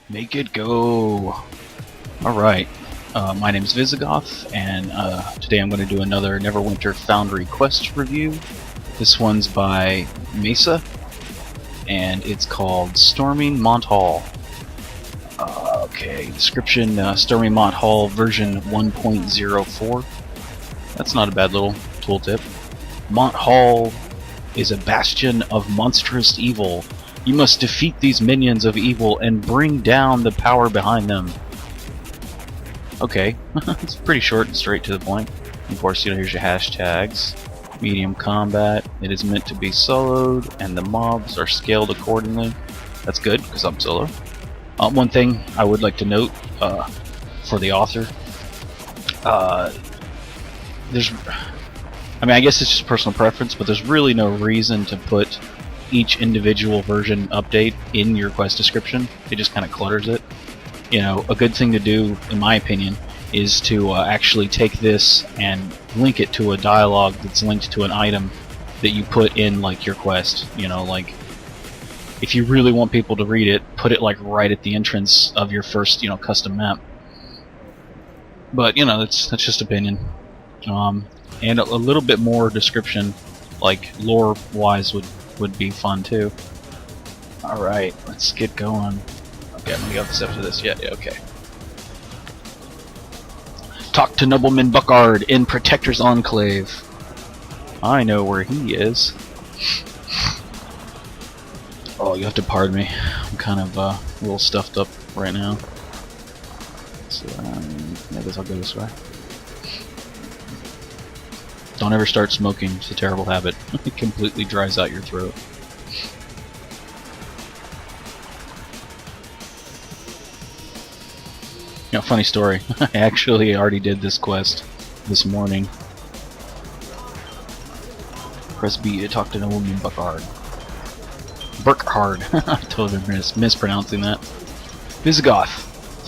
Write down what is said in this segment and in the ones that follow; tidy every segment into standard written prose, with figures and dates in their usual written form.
Make it go! Alright, my name's Visigoth, and today I'm going to do another Neverwinter Foundry quest review. This one's by Meysa, and it's called Storming Monte Hall. Okay, description, Storming Monte Hall version 1.04. That's not a bad little tooltip. Monte Hall is a bastion of monstrous evil. You must defeat these minions of evil and bring down the power behind them. Okay, it's pretty short and straight to the point. Of course, here's your hashtags. Medium combat. It is meant to be soloed, and the mobs are scaled accordingly. That's good, because I'm solo. One thing I would like to note for the author, I guess it's just personal preference, but there's really no reason to put each individual version update in your quest description. It just kind of clutters it. You know, a good thing to do, in my opinion, is to actually take this and link it to a dialogue that's linked to an item that you put in, like, your quest. You know, like, if you really want people to read it, put it, like, right at the entrance of your first, you know, custom map. But, you know, that's just opinion. And a little bit more description, like, lore-wise, would be fun, too. Alright, let's get going. Okay, I'm gonna go after this. Yeah, okay. Talk to Nobleman Buckard in Protector's Enclave. I know where he is. Oh, you have to pardon me. I'm kind of a little stuffed up right now. So, I guess I'll go this way. Don't ever start smoking. It's a terrible habit. It completely dries out your throat. You know, funny story. I actually already did this quest this morning. Press B to talk to Nobleman Buckard. Burkhard. I totally mispronouncing that. Visigoth,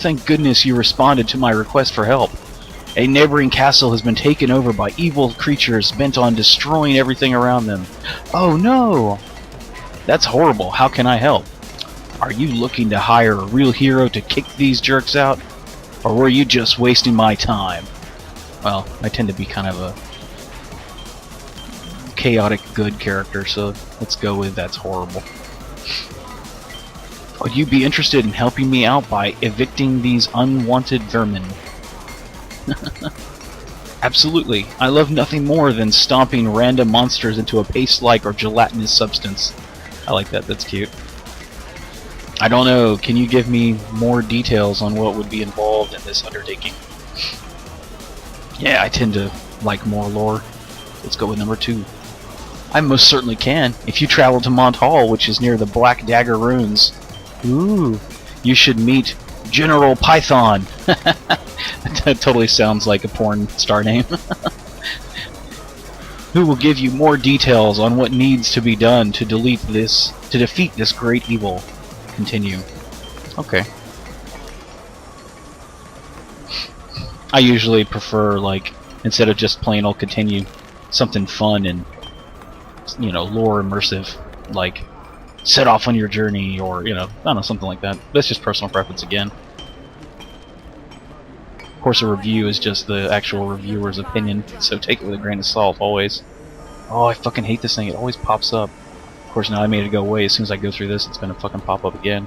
thank goodness you responded to my request for help. A neighboring castle has been taken over by evil creatures bent on destroying everything around them. Oh no! That's horrible. How can I help? Are you looking to hire a real hero to kick these jerks out? Or were you just wasting my time? Well, I tend to be kind of a chaotic good character, so let's go with that's horrible. Would you be interested in helping me out by evicting these unwanted vermin? Absolutely. I love nothing more than stomping random monsters into a paste-like or gelatinous substance. I like that, that's cute. I don't know, can you give me more details on what would be involved in this undertaking? Yeah, I tend to like more lore. Let's go with number 2. I most certainly can. If you travel to Monte Hall, which is near the Black Dagger Ruins, ooh, you should meet General Python. That totally sounds like a porn star name. Who will give you more details on what needs to be done to defeat this great evil. Continue. Okay. I usually prefer, like, instead of just plain old continue, something fun and, you know, lore immersive, like set off on your journey, or, you know, I don't know, something like that. That's just personal preference again. Of course, a review is just the actual reviewer's opinion, so take it with a grain of salt, always. Oh, I fucking hate this thing. It always pops up. Of course, now I made it go away. As soon as I go through this, it's gonna fucking pop up again.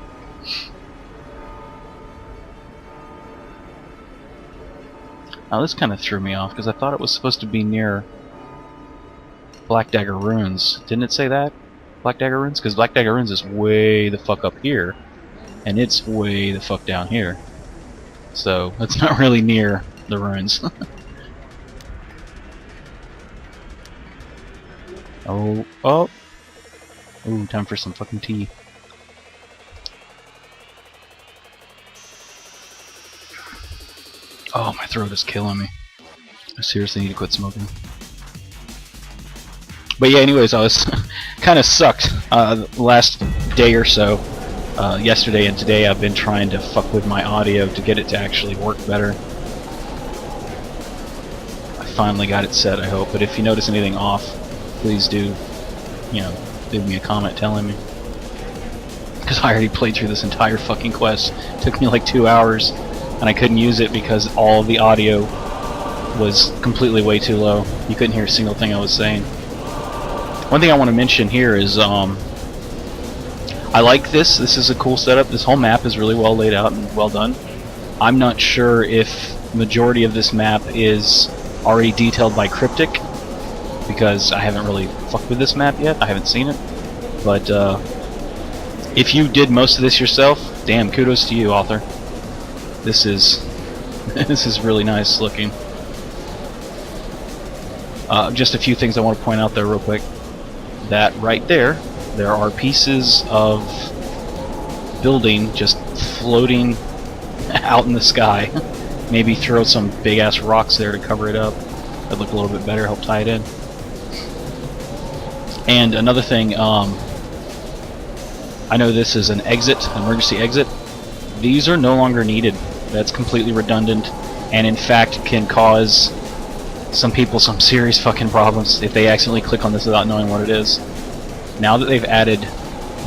Now, this kind of threw me off, because I thought it was supposed to be near Black Dagger Ruins. Didn't it say that? Black Dagger Ruins? Because Black Dagger Ruins is way the fuck up here, and it's way the fuck down here. So, it's not really near the ruins. Oh. Ooh, time for some fucking tea. Oh, my throat is killing me. I seriously need to quit smoking. But yeah, anyways, I was kind of sucked last day or so. Yesterday and today I've been trying to fuck with my audio to get it to actually work better. I finally got it set, I hope. But if you notice anything off, please do, you know, leave me a comment telling me. because I already played through this entire fucking quest. It took me like 2 hours, and I couldn't use it because all of the audio was completely way too low. You couldn't hear a single thing I was saying. One thing I want to mention here is I like this. This is a cool setup. This whole map is really well laid out and well done. I'm not sure if the majority of this map is already detailed by Cryptic, because I haven't really fucked with this map yet. I haven't seen it. But if you did most of this yourself, damn, kudos to you, author. This is this is really nice looking. Just a few things I want to point out there real quick. That right there are pieces of building just floating out in the sky. Maybe throw some big ass rocks there to cover it up. That'd look a little bit better, help tie it in. And another thing, I know this is an exit, emergency exit. These are no longer needed. That's completely redundant, and in fact can cause some people some serious fucking problems if they accidentally click on this without knowing what it is. Now that they've added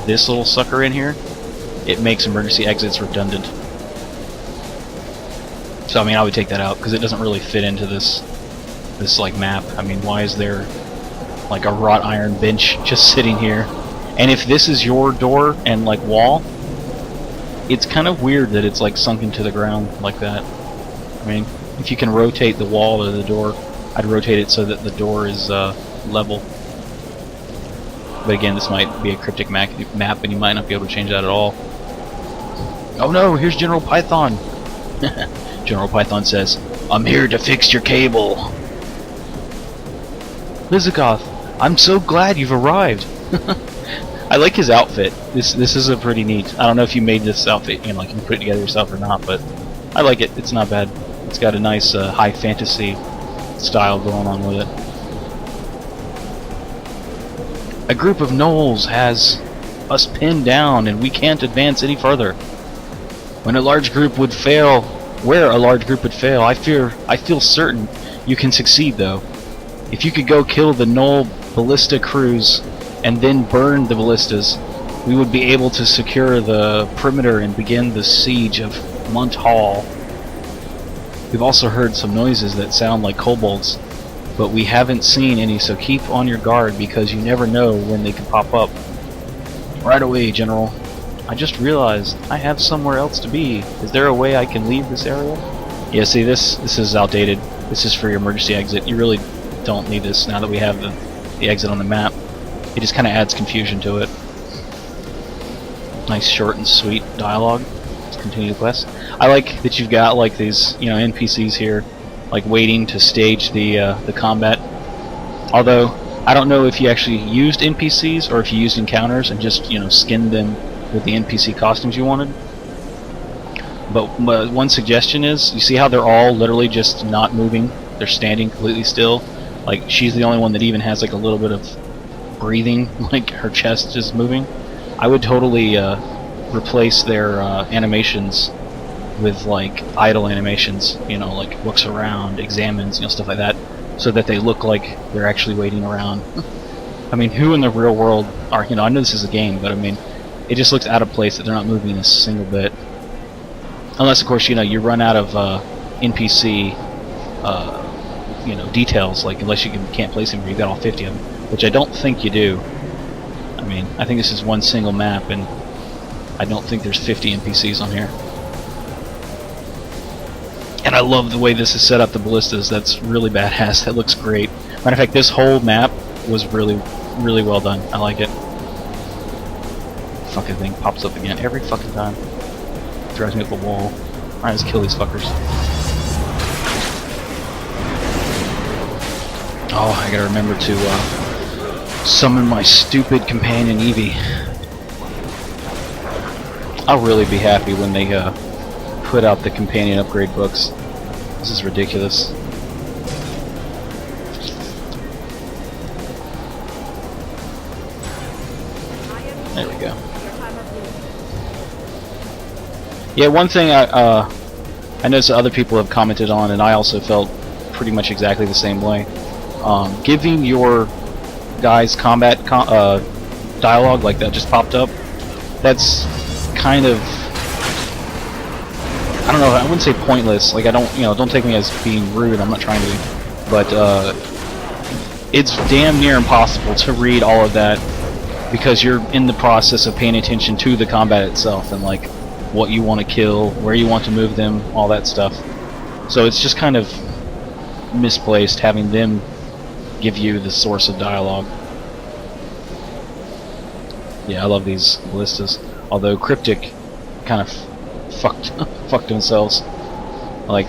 this little sucker in here, it makes emergency exits redundant. So I mean, I would take that out because it doesn't really fit into this like map. I mean, why is there like a wrought iron bench just sitting here? And if this is your door and like wall, it's kind of weird that it's like sunk into the ground like that. I mean, if you can rotate the wall or the door, I'd rotate it so that the door is level. But again, this might be a cryptic map and you might not be able to change that at all. Oh no, here's General Python. General Python says, "I'm here to fix your cable." Lizagoth, I'm so glad you've arrived. I like his outfit. This is a pretty neat. I don't know if you made this outfit, you know, like you can put it together yourself or not, but I like it. It's not bad. It's got a nice high fantasy style going on with it. A group of gnolls has us pinned down and we can't advance any further. When a large group would fail, where a large group would fail, I feel certain you can succeed though. If you could go kill the gnoll ballista crews and then burn the ballistas, we would be able to secure the perimeter and begin the siege of Monte Hall. We've also heard some noises that sound like kobolds, but we haven't seen any, so keep on your guard because you never know when they can pop up. Right away, General. I just realized I have somewhere else to be. Is there a way I can leave this area? Yeah, see, this is outdated. This is for your emergency exit. You really don't need this now that we have the exit on the map. It just kind of adds confusion to it. Nice short and sweet dialogue. Let's continue the quest. I like that you've got like these, you know, NPCs here, like waiting to stage the combat. Although I don't know if you actually used NPCs or if you used encounters and just, you know, skinned them with the NPC costumes you wanted. But one suggestion is, you see how they're all literally just not moving? They're standing completely still. Like, she's the only one that even has like a little bit of breathing, like her chest is moving. I would totally replace their animations with like idle animations, you know, like looks around, examines, you know, stuff like that, so that they look like they're actually waiting around. I mean, who in the real world are, you know, I know this is a game, but I mean, it just looks out of place that they're not moving a single bit. Unless, of course, you know, you run out of NPC, you know, details, like unless you can't place them where you've got all 50 of them, which I don't think you do. I mean, I think this is one single map, and I don't think there's 50 NPCs on here. And I love the way this is set up, the ballistas. That's really badass. That looks great. Matter of fact, this whole map was really, really well done. I like it. Fucking thing pops up again every fucking time. Drives me up the wall. Alright, let's kill these fuckers. Oh, I gotta remember to summon my stupid companion Eevee. I'll really be happy when they put out the companion upgrade books. This is ridiculous. There we go. Yeah, one thing I noticed that other people have commented on, and I also felt pretty much exactly the same way. Giving your guys combat dialogue like that just popped up, that's kind of, I don't know, I wouldn't say pointless. Like, I don't, don't take me as being rude. I'm not trying to be, but it's damn near impossible to read all of that because you're in the process of paying attention to the combat itself and like what you want to kill, where you want to move them, all that stuff. So it's just kind of misplaced having them give you the source of dialogue. Yeah, I love these ballistas. Although Cryptic kind of fucked themselves. Like,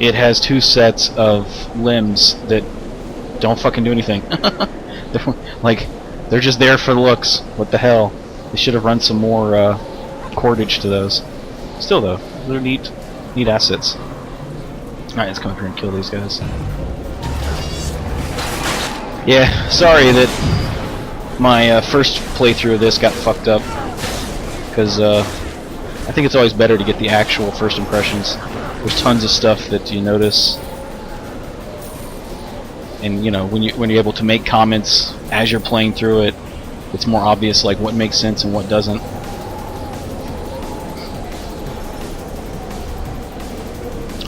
it has 2 sets of limbs that don't fucking do anything. They're just there for looks. What the hell? They should have run some more cordage to those. Still though, they're neat assets. Alright, let's come up here and kill these guys. Yeah, sorry that my first playthrough of this got fucked up, because I think it's always better to get the actual first impressions. There's tons of stuff that you notice, and when you're able to make comments as you're playing through it, it's more obvious like what makes sense and what doesn't.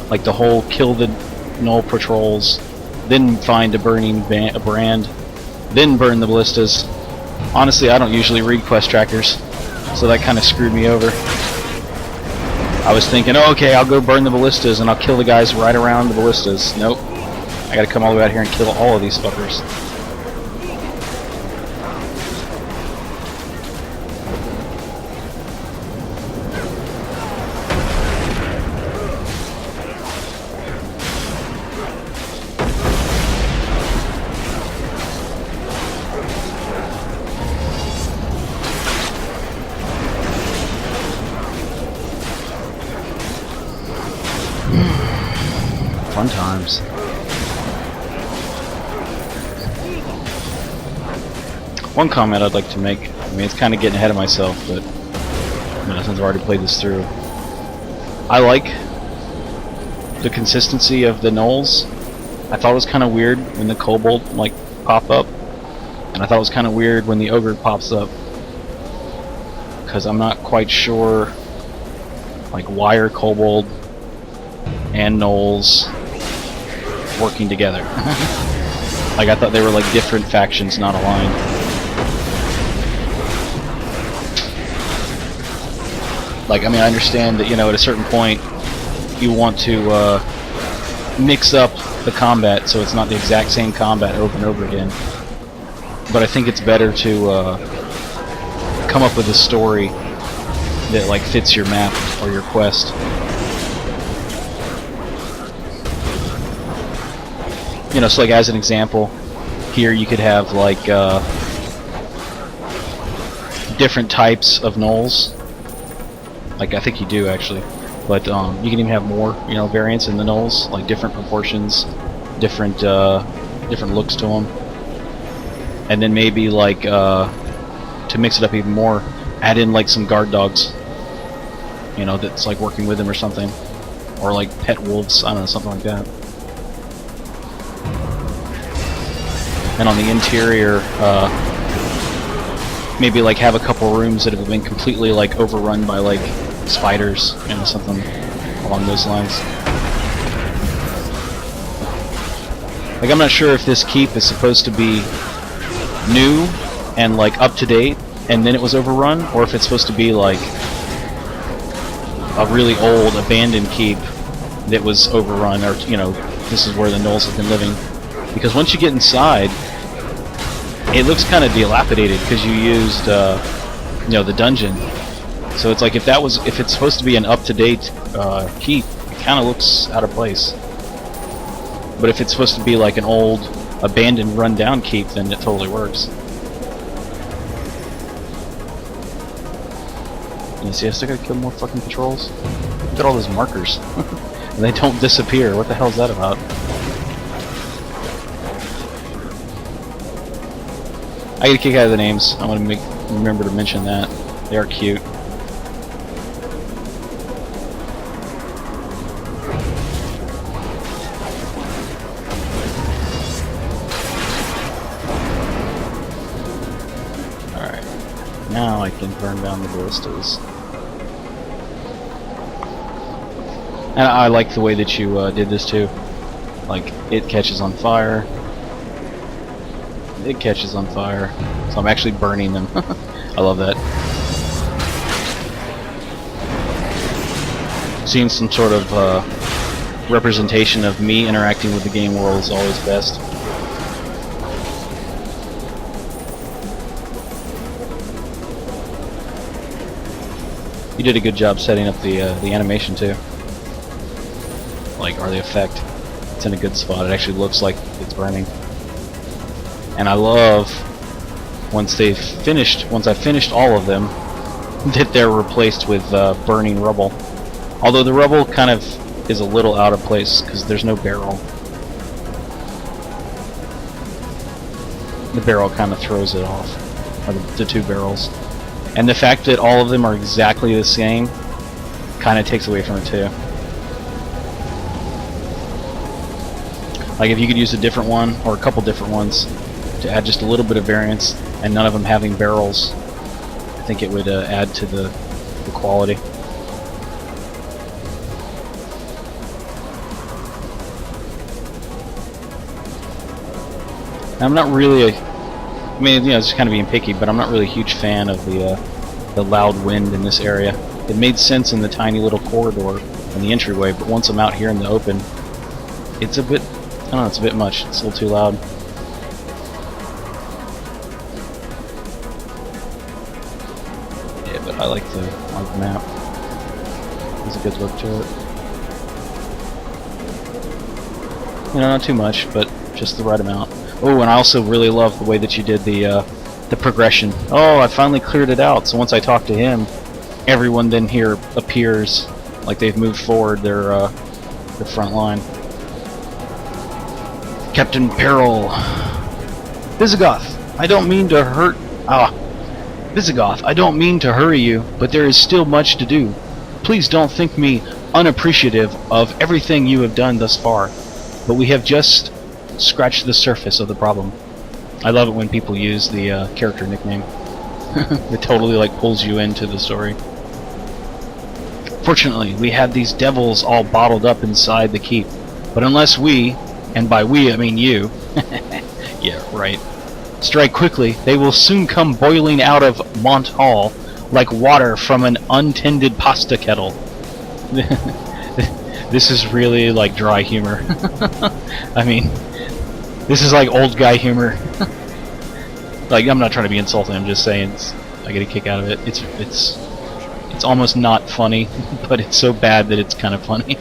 Like the whole kill the null patrols, then find a burning brand, then burn the ballistas. Honestly, I don't usually read quest trackers, so that kind of screwed me over. I was thinking, oh, okay, I'll go burn the ballistas and I'll kill the guys right around the ballistas. Nope. I gotta come all the way out here and kill all of these fuckers. Fun times. One comment I'd like to make, I mean it's kind of getting ahead of myself, but since I've already played this through, I like the consistency of the gnolls. I thought it was kind of weird when the kobold like pop up, and I thought it was kind of weird when the ogre pops up, because I'm not quite sure like why are kobold and gnolls working together. Like I thought they were like different factions, not aligned. Like, I mean, I understand that, at a certain point you want to mix up the combat so it's not the exact same combat over and over again. But I think it's better to come up with a story that like fits your map or your quest. So like as an example, here you could have like different types of gnolls. Like I think you do actually, but you can even have more, variants in the gnolls, like different proportions, different looks to them, and then maybe like to mix it up even more, add in like some guard dogs, that's like working with them or something, or like pet wolves, I don't know, something like that. And on the interior, maybe like have a couple rooms that have been completely like overrun by like spiders, something along those lines. Like I'm not sure if this keep is supposed to be new and like up to date, and then it was overrun, or if it's supposed to be like a really old abandoned keep that was overrun, or this is where the gnolls have been living. Because once you get inside, it looks kind of dilapidated because you used, the dungeon. So it's like if it's supposed to be an up-to-date keep, it kind of looks out of place. But if it's supposed to be like an old, abandoned, run-down keep, then it totally works. You see, I still gotta kill more fucking patrols. Look at all those markers. And they don't disappear. What the hell is that about? I get a kick out of the names. I want to remember to mention that. They are cute. Alright. Now, now I can burn down the ballistas. And I like the way that you did this too. Like, it catches on fire. It catches on fire. So I'm actually burning them. I love that. Seeing some sort of representation of me interacting with the game world is always best. You did a good job setting up the animation too. Like, or the effect. It's in a good spot. It actually looks like it's burning. And I love once I finished all of them, that they're replaced with burning rubble. Although the rubble kind of is a little out of place because there's no barrel. The barrel kind of throws it off, or the two barrels. And the fact that all of them are exactly the same kind of takes away from it too. Like, if you could use a different one, or a couple different ones, to add just a little bit of variance, and none of them having barrels, I think it would add to the quality. I'm not really I mean, you know, it's kind of being picky, but I'm not really a huge fan of the loud wind in this area. It made sense in the tiny little corridor in the entryway, but once I'm out here in the open, it's a bit, I don't know, it's a bit much. It's a little too loud. Yeah, but I like the map. There's a good look to it. You know, not too much, but just the right amount. Oh, and I also really love the way that you did the progression. Oh, I finally cleared it out. So once I talk to him, everyone then here appears like they've moved forward their front line. Captain Peril. Visigoth, I don't mean to hurt. Visigoth, I don't mean to hurry you, but there is still much to do. Please don't think me unappreciative of everything you have done thus far, but we have just scratched the surface of the problem. I love it when people use the character nickname. It totally like pulls you into the story. Fortunately, we have these devils all bottled up inside the keep, but unless we, and by we I mean you, yeah, right, strike quickly, they will soon come boiling out of Monte Hall like water from an untended pasta kettle. This is really like dry humor. I mean, this is like old guy humor. Like, I'm not trying to be insulting, I'm just saying I get a kick out of it. It's almost not funny, but it's so bad that it's kind of funny.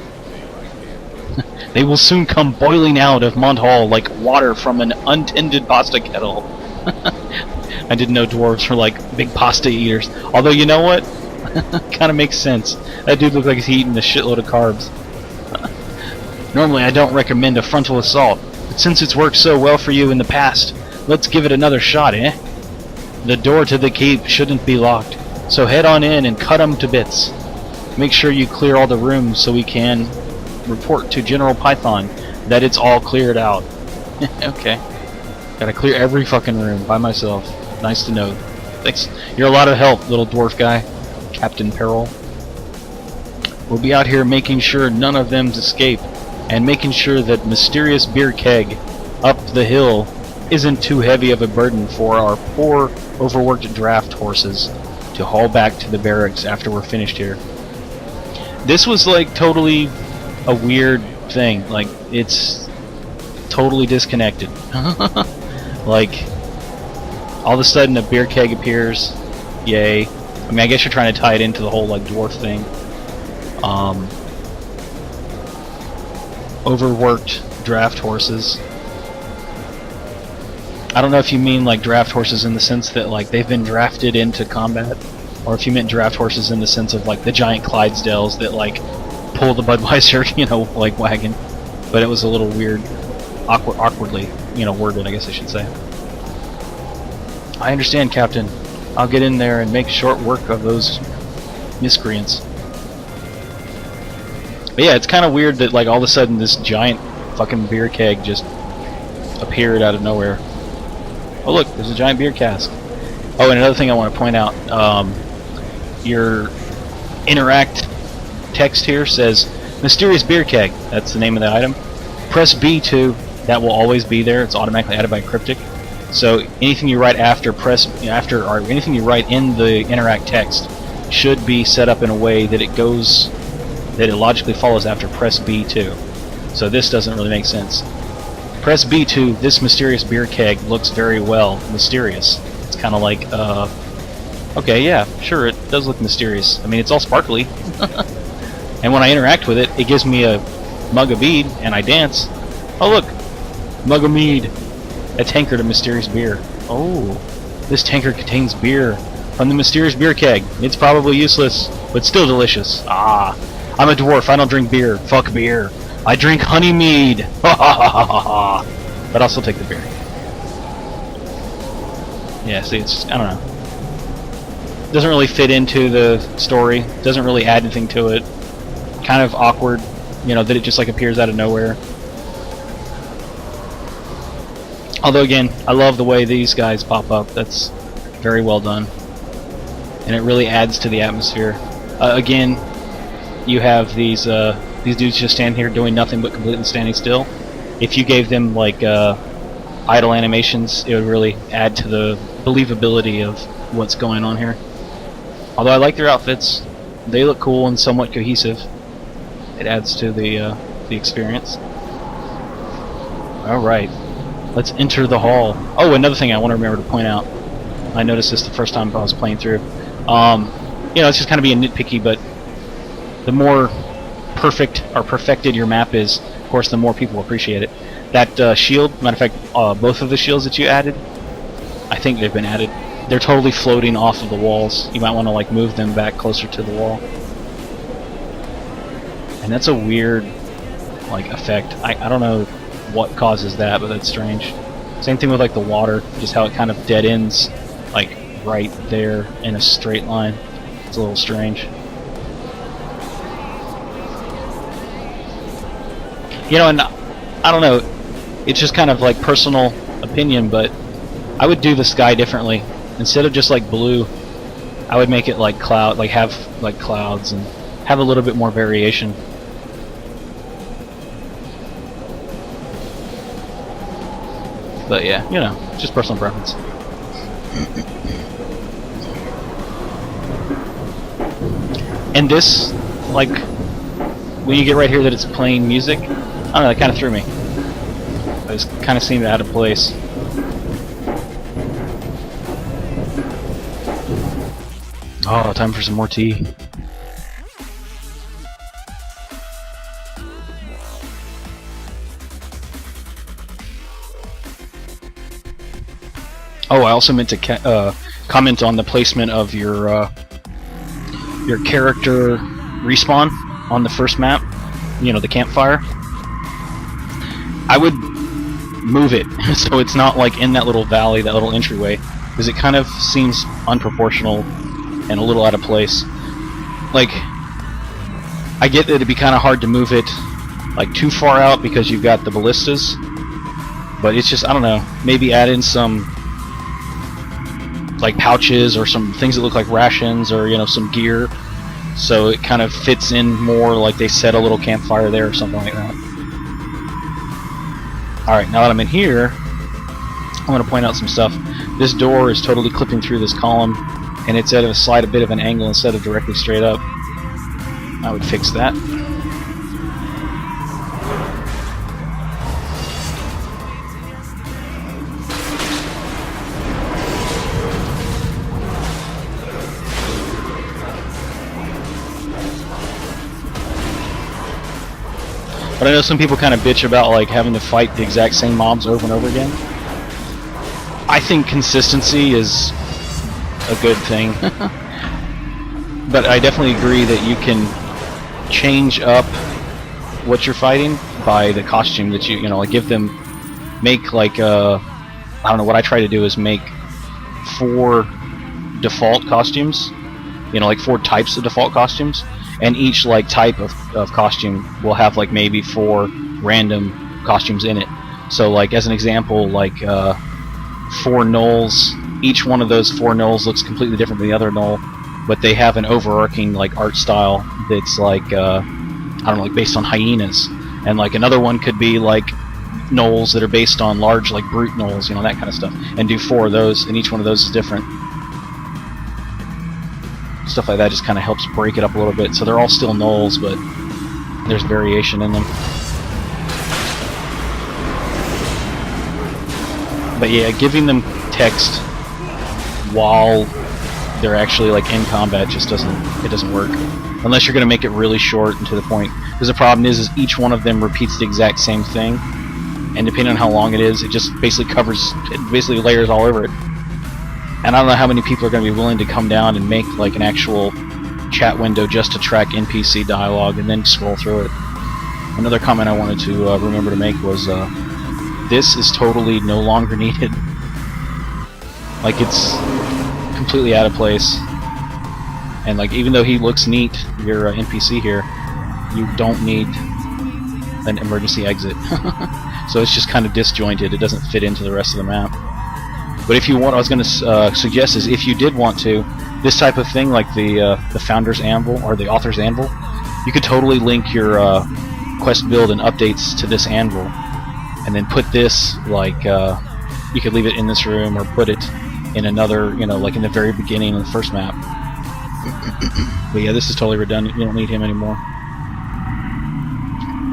They will soon come boiling out of Monte Hall like water from an untended pasta kettle. I didn't know dwarves were like big pasta eaters. Although, you know what? Kind of makes sense. That dude looked like he's eating a shitload of carbs. Normally I don't recommend a frontal assault, but since it's worked so well for you in the past, let's give it another shot, eh? The door to the keep shouldn't be locked, so head on in and cut 'em to bits. Make sure you clear all the rooms so we can report to General Python that it's all cleared out. Okay. Gotta clear every fucking room by myself. Nice to know. Thanks. You're a lot of help, little dwarf guy. Captain Peril. We'll be out here making sure none of them escape, and making sure that mysterious beer keg up the hill isn't too heavy of a burden for our poor, overworked draft horses to haul back to the barracks after we're finished here. This was like totally a weird thing. Like, it's totally disconnected. Like, all of a sudden a beer keg appears. Yay. I mean, I guess you're trying to tie it into the whole like dwarf thing. Overworked draft horses. I don't know if you mean like draft horses in the sense that like they've been drafted into combat, or if you meant draft horses in the sense of like the giant Clydesdales that like pull the Budweiser, you know, like wagon. But it was a little weird, awkwardly, you know, worded, I guess I should say. I understand, Captain. I'll get in there and make short work of those miscreants. But yeah, it's kind of weird that like all of a sudden this giant fucking beer keg just appeared out of nowhere. Oh look, there's a giant beer cask. Oh, and another thing I want to point out, your interact text here says mysterious beer keg. That's the name of the item. Press B to, that will always be there. It's automatically added by Cryptic. So anything you write after or anything you write in the interact text should be set up in a way that it logically follows after press B2. So this doesn't really make sense. Press B2, this mysterious beer keg looks very well mysterious. It's kind of like, okay, yeah, sure, it does look mysterious. I mean, it's all sparkly. And when I interact with it, it gives me a mug of mead, and I dance. Oh look, mug of mead. A tankard of mysterious beer. Oh, this tankard contains beer from the mysterious beer keg. It's probably useless, but still delicious. Ah, I'm a dwarf. I don't drink beer. Fuck beer. I drink honey mead. Ha ha ha ha ha. But I'll still take the beer. Yeah, see, it's, I don't know. Doesn't really fit into the story. Doesn't really add anything to it. Kind of awkward, you know, that it just like appears out of nowhere. Although again, I love the way these guys pop up. That's very well done, and it really adds to the atmosphere. Again, you have these dudes just standing here doing nothing but completely standing still. If you gave them like idle animations, it would really add to the believability of what's going on here. Although I like their outfits, they look cool and somewhat cohesive. It adds to the experience. All right. Let's enter the hall. Oh, another thing I want to remember to point out. I noticed this the first time I was playing through. You know, it's just kind of being nitpicky, but the more perfected your map is, of course, the more people appreciate it. That shield, matter of fact, both of the shields that you added, I think they've been added. They're totally floating off of the walls. You might want to like move them back closer to the wall. And that's a weird like effect. I don't know what causes that, but that's strange. Same thing with like the water, just how it kind of dead ends like right there in a straight line. It's a little strange. You know, and I don't know, it's just kind of like personal opinion, but I would do the sky differently. Instead of just like blue, I would make it like cloud, like have like clouds and have a little bit more variation. But yeah, you know, just personal preference. And this, like, when you get right here that it's playing music, I don't know, that kind of threw me. I just kind of seemed out of place. Oh, time for some more tea. Oh, I also meant to comment on the placement of your character respawn on the first map. You know, the campfire. I would move it so it's not like in that little valley, that little entryway, because it kind of seems unproportional and a little out of place. Like, I get that it'd be kind of hard to move it like too far out because you've got the ballistas, but it's just, I don't know, maybe add in some like pouches or some things that look like rations, or you know, some gear, so it kind of fits in more, like they set a little campfire there or something like that. Alright, now that I'm in here, I want to point out some stuff. This door is totally clipping through this column, and it's at a slight bit of an angle instead of directly straight up. I would fix that. But I know some people kind of bitch about like having to fight the exact same mobs over and over again. I think consistency is a good thing. But I definitely agree that you can change up what you're fighting by the costume that you know, like give them, make like I don't know, what I try to do is make 4 default costumes, you know, like 4 types of default costumes, and each like type of costume will have like maybe 4 random costumes in it. So like as an example, like 4 gnolls each one of those 4 gnolls looks completely different than the other gnoll, but they have an overarching like art style that's like I don't know, like based on hyenas, and like another one could be like gnolls that are based on large like brute gnolls, you know, that kind of stuff, and do 4 of those, and each one of those is different. Stuff like that just kind of helps break it up a little bit, so they're all still gnolls, but there's variation in them. But yeah, giving them text while they're actually like in combat just doesn't work, unless you're going to make it really short and to the point. Because the problem is each one of them repeats the exact same thing, and depending on how long it is, it just basically basically layers all over it. And I don't know how many people are going to be willing to come down and make like an actual chat window just to track NPC dialogue and then scroll through it. Another comment I wanted to remember to make was this is totally no longer needed. Like, it's completely out of place. And like, even though he looks neat, your NPC here, you don't need an emergency exit. So it's just kind of disjointed. It doesn't fit into the rest of the map. But if you want, I was going to suggest is if you did want to, this type of thing, like the Founder's Anvil or the Author's Anvil, you could totally link your quest build and updates to this anvil, and then put this like you could leave it in this room or put it in another, you know, like in the very beginning of the first map. But yeah, this is totally redundant. You don't need him anymore.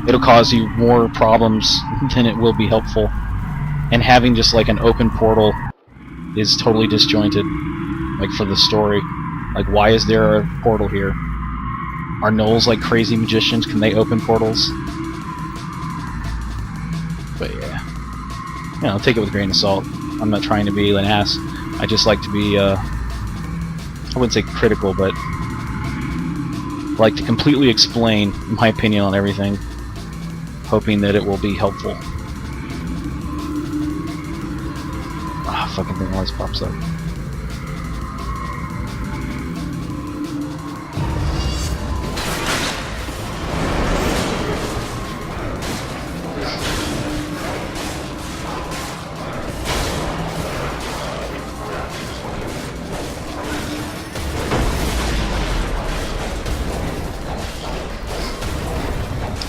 It'll cause you more problems than it will be helpful. And having just like an open portal is totally disjointed, like for the story. Like, why is there a portal here? Are gnolls like crazy magicians? Can they open portals? But yeah, you know, take it with a grain of salt. I'm not trying to be an ass. I just like to be, I wouldn't say critical, but like to completely explain my opinion on everything, hoping that it will be helpful. Ah, fucking thing always pops up.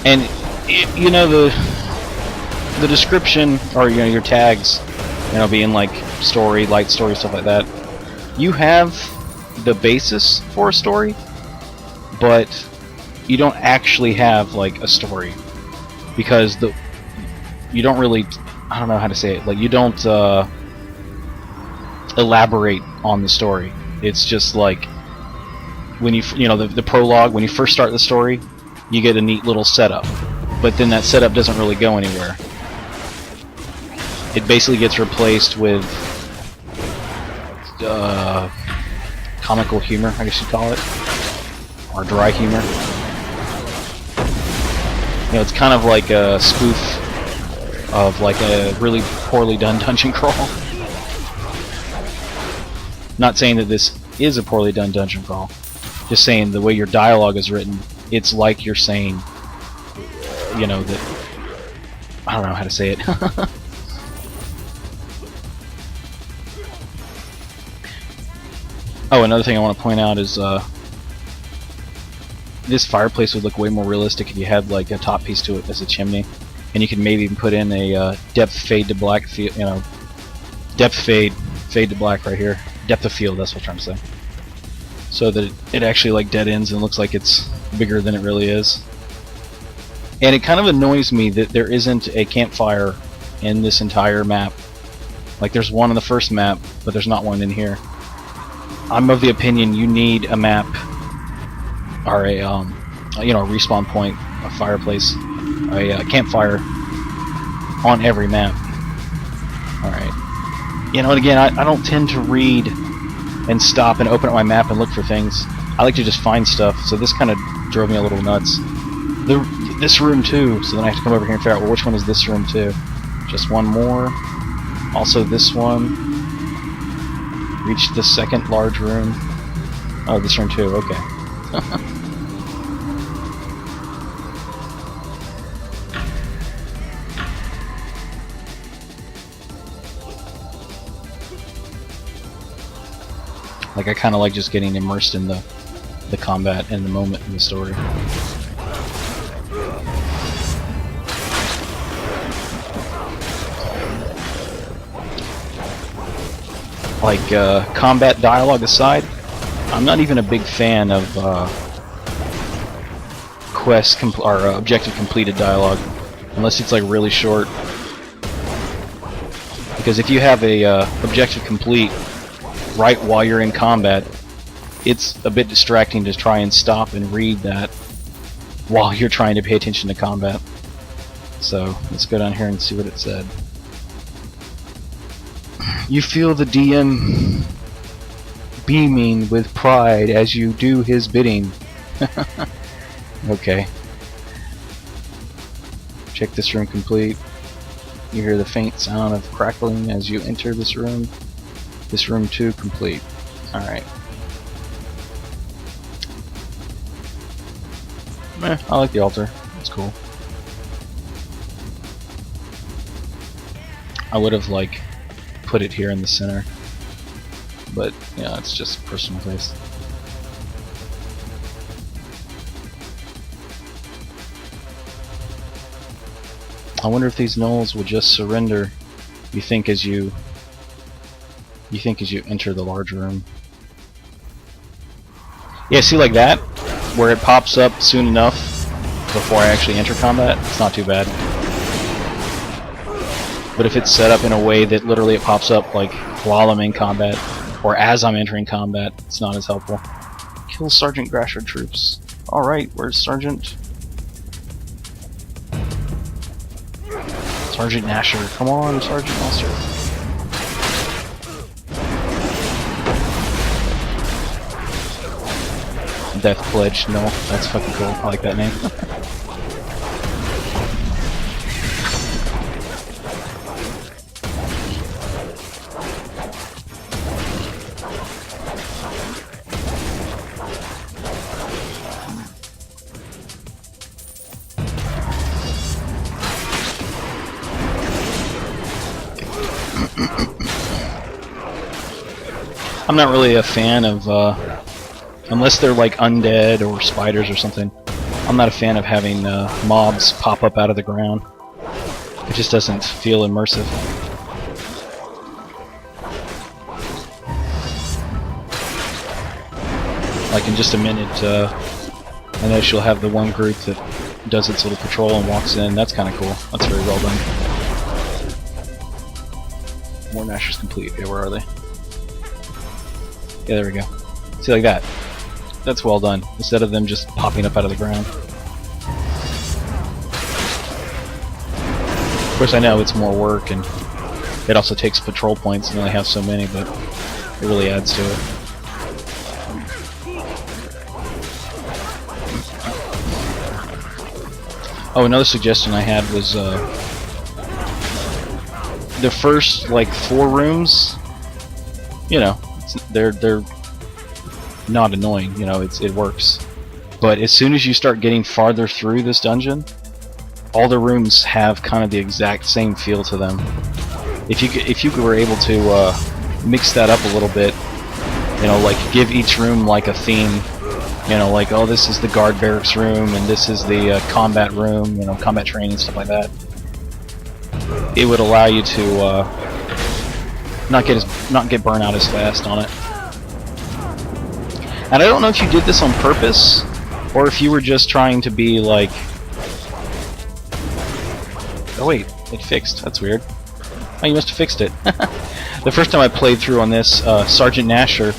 And you know, the description, or you know, your tags, you know, being like story, light story, stuff like that. You have the basis for a story, but you don't actually have like a story, because you don't really, I don't know how to say it, like you don't elaborate on the story. It's just like when you know, the prologue, when you first start the story, you get a neat little setup, but then that setup doesn't really go anywhere. It basically gets replaced with comical humor, I guess you'd call it, or dry humor. You know, it's kind of like a spoof of like a really poorly done dungeon crawl. Not saying that this is a poorly done dungeon crawl, just saying the way your dialogue is written, it's like you're saying, you know, that, I don't know how to say it. Oh, another thing I want to point out is this fireplace would look way more realistic if you had like a top piece to it as a chimney, and you could maybe even put in a depth fade to black, you know, depth fade to black right here, depth of field. That's what I'm trying to say. So that it actually like dead ends and looks like it's bigger than it really is. And it kind of annoys me that there isn't a campfire in this entire map. Like, there's one in the first map, but there's not one in here. I'm of the opinion you need a map, or a you know, a respawn point, a fireplace, a campfire on every map. All right. You know, and again, I don't tend to read and stop and open up my map and look for things. I like to just find stuff, so this kind of drove me a little nuts. This room too, so then I have to come over here and figure out, well, which one is this room too? Just one more. Also this one. Reach the second large room. Oh, this room too, okay. Like, I kind of like just getting immersed in the combat and the moment in the story. Like, combat dialogue aside, I'm not even a big fan of objective completed dialogue, unless it's like really short. Because if you have a objective complete right while you're in combat, it's a bit distracting to try and stop and read that while you're trying to pay attention to combat. So let's go down here and see what it said. You feel the DM beaming with pride as you do his bidding. Okay. Check this room complete. You hear the faint sound of crackling as you enter this room. This room too complete. Alright. I like the altar. It's cool. I would have like put it here in the center, but yeah, it's just personal taste. I wonder if these gnolls will just surrender. You think as you enter the large room. Yeah, see, like that, where it pops up soon enough before I actually enter combat. It's not too bad. But if it's set up in a way that literally it pops up like while I'm in combat or as I'm entering combat, it's not as helpful. Kill Sergeant Grasher troops. Alright, where's Sergeant? Sergeant Nasher. Come on, Sergeant Nasher. Death Pledge. No, that's fucking cool. I like that name. I'm not really a fan of, unless they're like undead or spiders or something, I'm not a fan of having mobs pop up out of the ground. It just doesn't feel immersive. Like in just a minute, I know she'll have the one group that does its little patrol and walks in. That's kind of cool. That's very well done. More Nashers complete. Okay, where are they? Yeah, there we go. See, like that. That's well done. Instead of them just popping up out of the ground. Of course, I know it's more work, and it also takes patrol points, and you only have so many, but it really adds to it. Oh, another suggestion I had was the first like 4 rooms. You know, they're not annoying. You know, it works. But as soon as you start getting farther through this dungeon, all the rooms have kind of the exact same feel to them. If you were able to mix that up a little bit, you know, like give each room like a theme. You know, like, oh, this is the guard barracks room, and this is the combat room, you know, combat training, stuff like that. It would allow you to not get burnt out as fast on it. And I don't know if you did this on purpose, or if you were just trying to be like... Oh wait, it fixed. That's weird. Oh, you must have fixed it. The first time I played through on this, Sergeant Nasher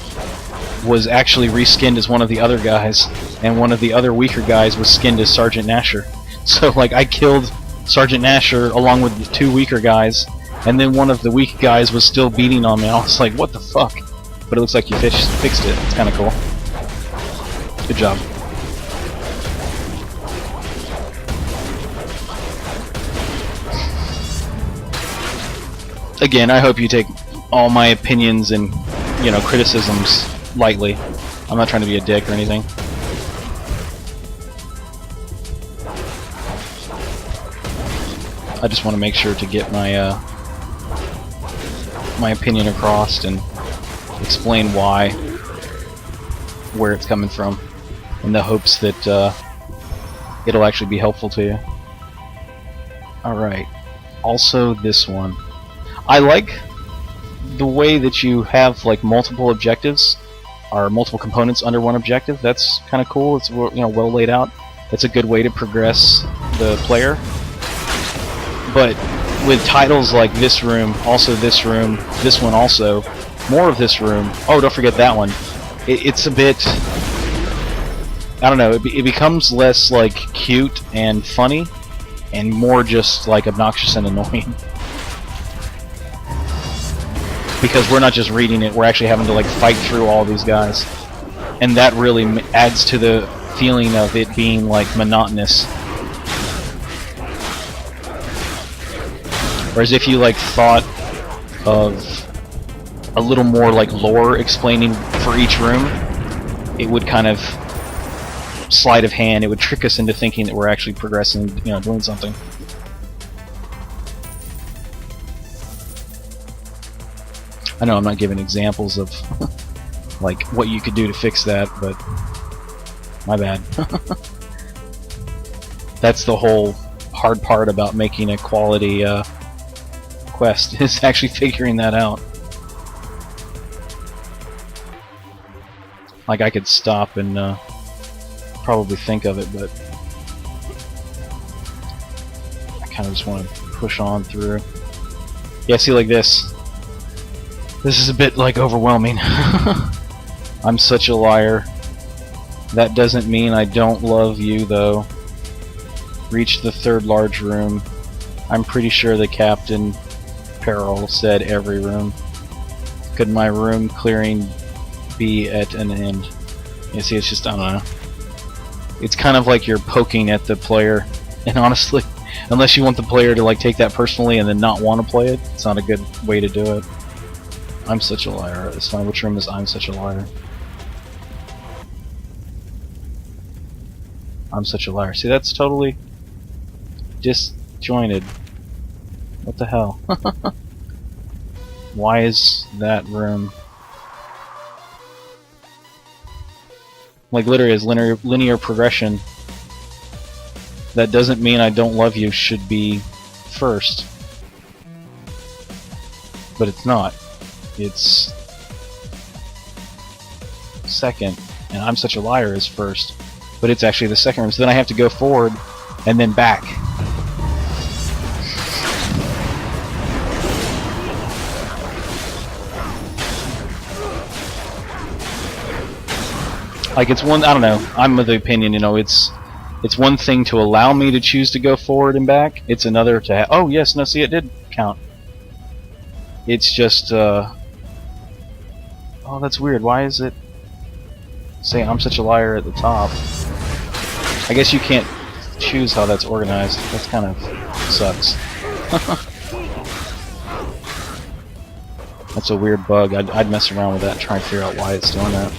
was actually reskinned as one of the other guys, and one of the other weaker guys was skinned as Sergeant Nasher. So, like, I killed Sergeant Nasher along with the 2 weaker guys, and then one of the weak guys was still beating on me. I was like, what the fuck? But it looks like you fixed it. It's kind of cool. Good job. Again, I hope you take all my opinions and, you know, criticisms lightly. I'm not trying to be a dick or anything. I just want to make sure to get my my opinion across and explain why where it's coming from, in the hopes that it'll actually be helpful to you. Alright, also this one. I like the way that you have like multiple objectives, or multiple components under one objective. That's kind of cool. It's, you know, well laid out. It's a good way to progress the player. But with titles like this room, also this room, this one also, more of this room, oh, don't forget that one, it's a bit, I don't know, it becomes less like cute and funny and more just like obnoxious and annoying. Because we're not just reading it, we're actually having to like fight through all these guys. And that really adds to the feeling of it being like monotonous. Whereas if you like thought of a little more like lore explaining for each room, it would kind of sleight of hand, it would trick us into thinking that we're actually progressing, you know, doing something. I know I'm not giving examples of like what you could do to fix that, but my bad. That's the whole hard part about making a quality quest, is actually figuring that out. Like, I could stop and probably think of it, but I kind of just want to push on through. Yeah, see, like this. This is a bit like overwhelming. I'm such a liar. That doesn't mean I don't love you, though. Reach the third large room. I'm pretty sure the Captain Peril said every room. Could my room clearing be at an end? You see, it's just, I don't know. It's kind of like you're poking at the player, and honestly, unless you want the player to like take that personally and then not want to play it, it's not a good way to do it. I'm such a liar. It's fine. Which room is I'm such a liar? I'm such a liar. See, that's totally disjointed. What the hell? Why is that room like literally as linear progression? That doesn't mean I don't love you should be first, but it's not. It's second, and I'm such a liar is first, but it's actually the second room. So then I have to go forward and then back. Like, it's one, I don't know, I'm of the opinion, you know, it's one thing to allow me to choose to go forward and back, it's another to oh yes, no, see, it did count. It's just, oh, that's weird, why is it saying I'm such a liar at the top? I guess you can't choose how that's organized, that's kind of sucks. That's a weird bug, I'd mess around with that and try and figure out why it's doing that.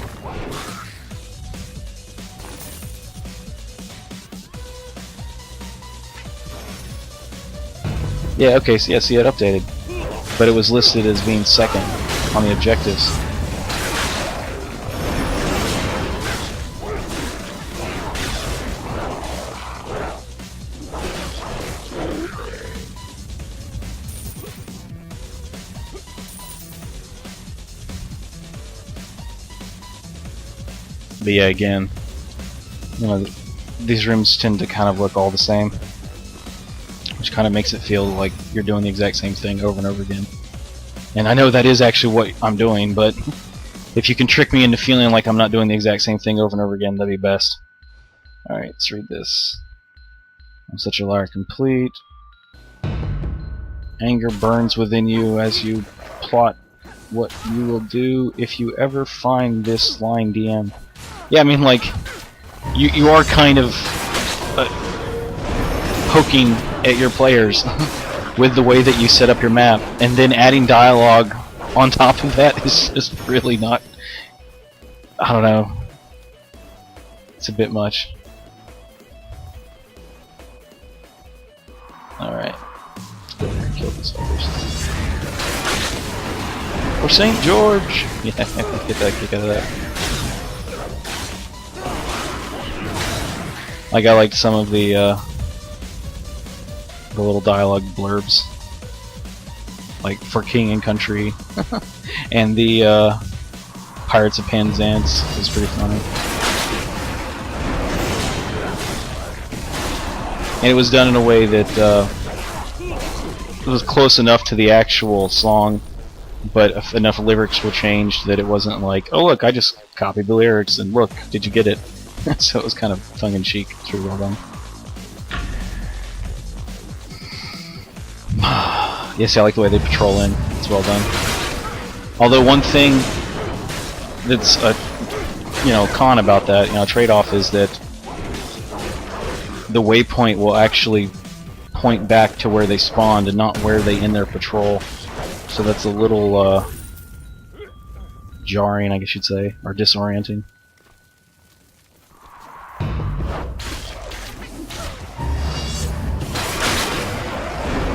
Yeah, okay, so yeah, see, it updated. But it was listed as being second on the objectives. But yeah, again, you know, these rooms tend to kind of look all the same, which kind of makes it feel like you're doing the exact same thing over and over again. And I know that is actually what I'm doing, but if you can trick me into feeling like I'm not doing the exact same thing over and over again, that'd be best. Alright, let's read this. I'm such a liar. Complete. Anger burns within you as you plot what you will do if you ever find this line DM. Yeah, I mean, like, you are kind of poking at your players with the way that you set up your map, and then adding dialogue on top of that is just really not, I don't know, it's a bit much. Alright, let's go there and kill these fuckers. For St. George! Yeah, get that kick out of that. Like I liked some of the little dialogue blurbs, like for King and Country, and the Pirates of Penzance was pretty funny. And it was done in a way that it was close enough to the actual song, but enough lyrics were changed that it wasn't like, oh look, I just copied the lyrics and look, did you get it? So it was kind of tongue-in-cheek. It's really well done. Yes, I like the way they patrol in. It's well done. Although one thing that's a con about that, trade-off, is that the waypoint will actually point back to where they spawned and not where they end their patrol. So that's a little jarring, I guess you'd say, or disorienting.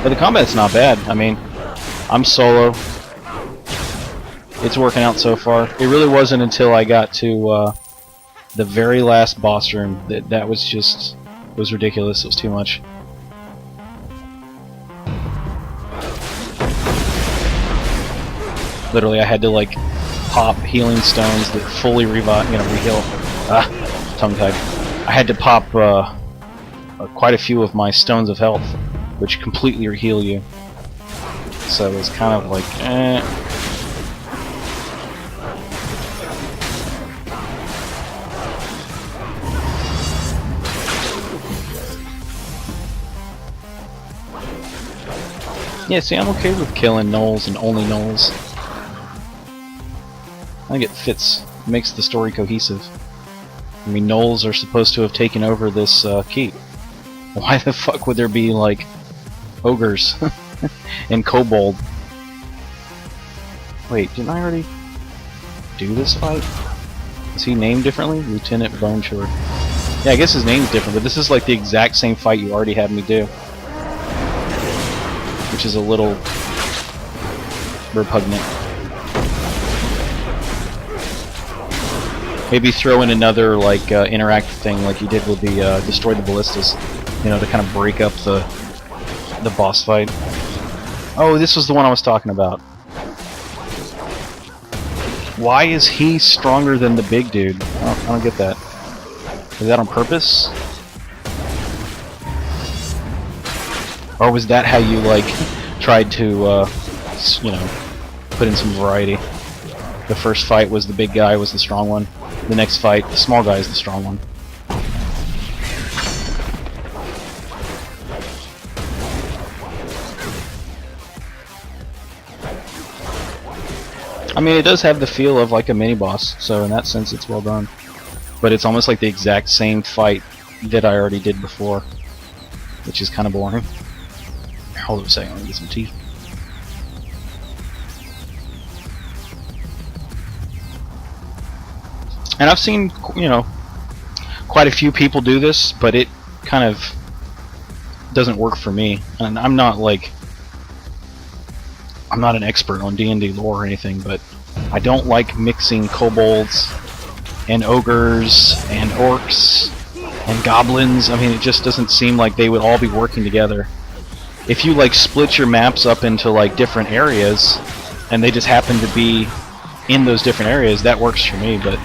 But the combat's not bad. I mean, I'm solo. It's working out so far. It really wasn't until I got to the very last boss room that was just... it was ridiculous. It was too much. Literally, I had to like pop healing stones that fully revive, reheal. Tongue-tied. I had to pop quite a few of my stones of health, which completely heal you. So it was kind of like, Yeah, see, I'm okay with killing gnolls and only gnolls. I think it fits, makes the story cohesive. I mean, gnolls are supposed to have taken over this keep. Why the fuck would there be, like, ogres and kobold? Wait, didn't I already do this fight? Is he named differently? Lieutenant Bonechewer. Yeah, I guess his name's different, but this is like the exact same fight you already had me do. Which is a little repugnant. Maybe throw in another like interactive thing like you did with the destroy the ballistas, to kind of break up the boss fight. Oh, this was the one I was talking about. Why is he stronger than the big dude? I don't get that. Is that on purpose? Or was that how you, like, tried to, put in some variety? The first fight was the big guy was the strong one. The next fight, the small guy is the strong one. I mean, it does have the feel of, like, a mini-boss, so in that sense it's well done. But it's almost like the exact same fight that I already did before, which is kind of boring. Hold on a second, let me get some tea. And I've seen, quite a few people do this, but it kind of doesn't work for me. And I'm not an expert on D&D lore or anything, but I don't like mixing kobolds and ogres and orcs and goblins. I mean, it just doesn't seem like they would all be working together. If you like split your maps up into like different areas and they just happen to be in those different areas, that works for me, but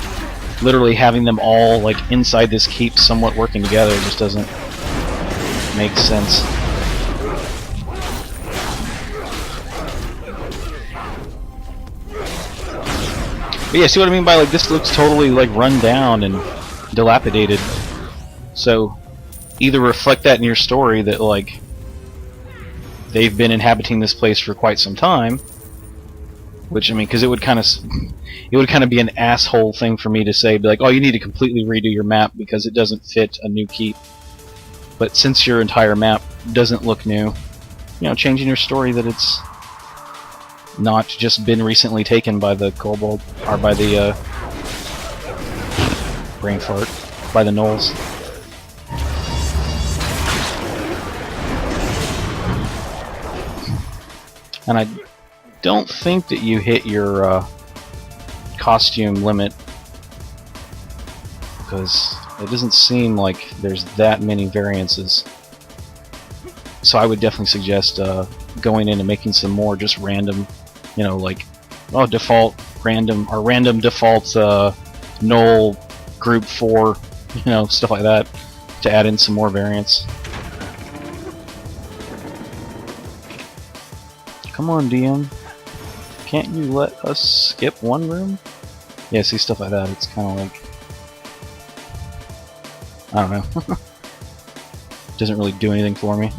literally having them all like inside this keep somewhat working together just doesn't make sense. But yeah, see what I mean by like this looks totally like run down and dilapidated. So either reflect that in your story that like they've been inhabiting this place for quite some time, which I mean, because it would kind of be an asshole thing for me to say, be like, oh, you need to completely redo your map because it doesn't fit a new keep. But since your entire map doesn't look new, changing your story that it's not just been recently taken by the kobold or by the brain fart, by the gnolls. And I don't think that you hit your costume limit, because It doesn't seem like there's that many variances. So I would definitely suggest going in and making some more just random, you know, like default random or random default null group 4, you know, stuff like that, to add in some more variants. Come on, DM. Can't you let us skip one room? Yeah, see, stuff like that. It's kind of like, I don't know. Doesn't really do anything for me.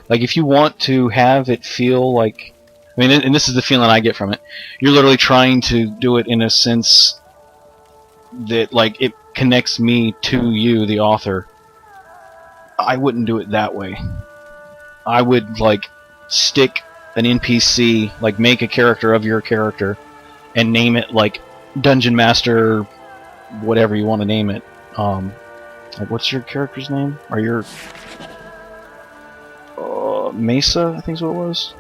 Like, if you want to have it feel like, I mean, and this is the feeling I get from it, you're literally trying to do it in a sense that, like, it connects me to you, the author. I wouldn't do it that way. I would, like, stick an NPC, like, make a character of your character, and name it, like, Dungeon Master, whatever you want to name it. Like, what's your character's name? Or your... Meysa, I think is what it was.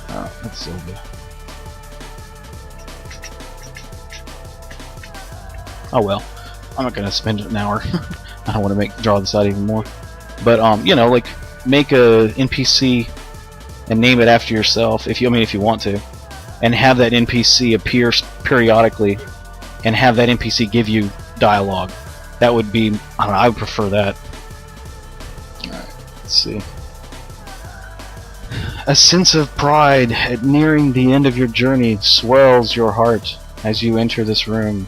Oh, that's so good. Oh well, I'm not gonna spend an hour. I don't want to draw this out even more. But you know, like, make a NPC and name it after yourself, if you want to, and have that NPC appear periodically, and have that NPC give you dialogue. That would be, I don't know, I would prefer that. Alright, let's see. A sense of pride at nearing the end of your journey swells your heart as you enter this room.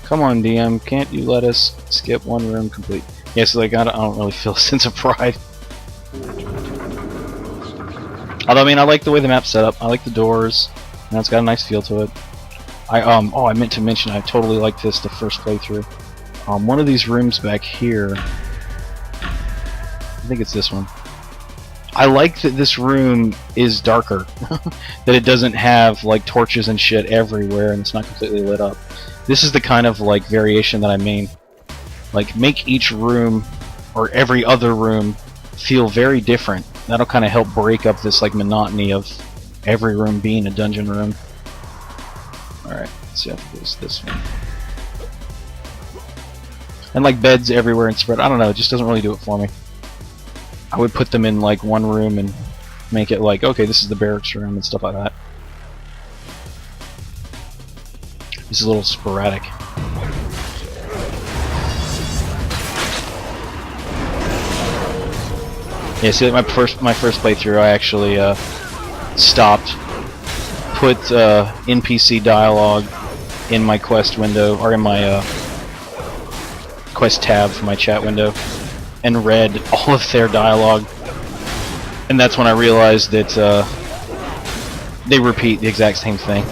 Come on, DM, can't you let us skip one room complete? Yes, like, I don't really feel a sense of pride. Although, I mean, I like the way the map's set up. I like the doors. You know, it's got a nice feel to it. I meant to mention, I totally liked this the first playthrough. One of these rooms back here, I think it's this one. I like that this room is darker. That it doesn't have, like, torches and shit everywhere and it's not completely lit up. This is the kind of, like, variation that I mean. Like, make each room, or every other room, feel very different. That'll kind of help break up this, like, monotony of every room being a dungeon room. Alright, let's see if it goes this one. And, like, beds everywhere and spread. I don't know, it just doesn't really do it for me. I would put them in, like, one room and make it like, okay, this is the barracks room and stuff like that. This is a little sporadic. Yeah, see, like, my first playthrough, I actually stopped, put NPC dialogue in my quest window, or in my quest tab for my chat window, and read all of their dialogue. And that's when I realized that they repeat the exact same thing.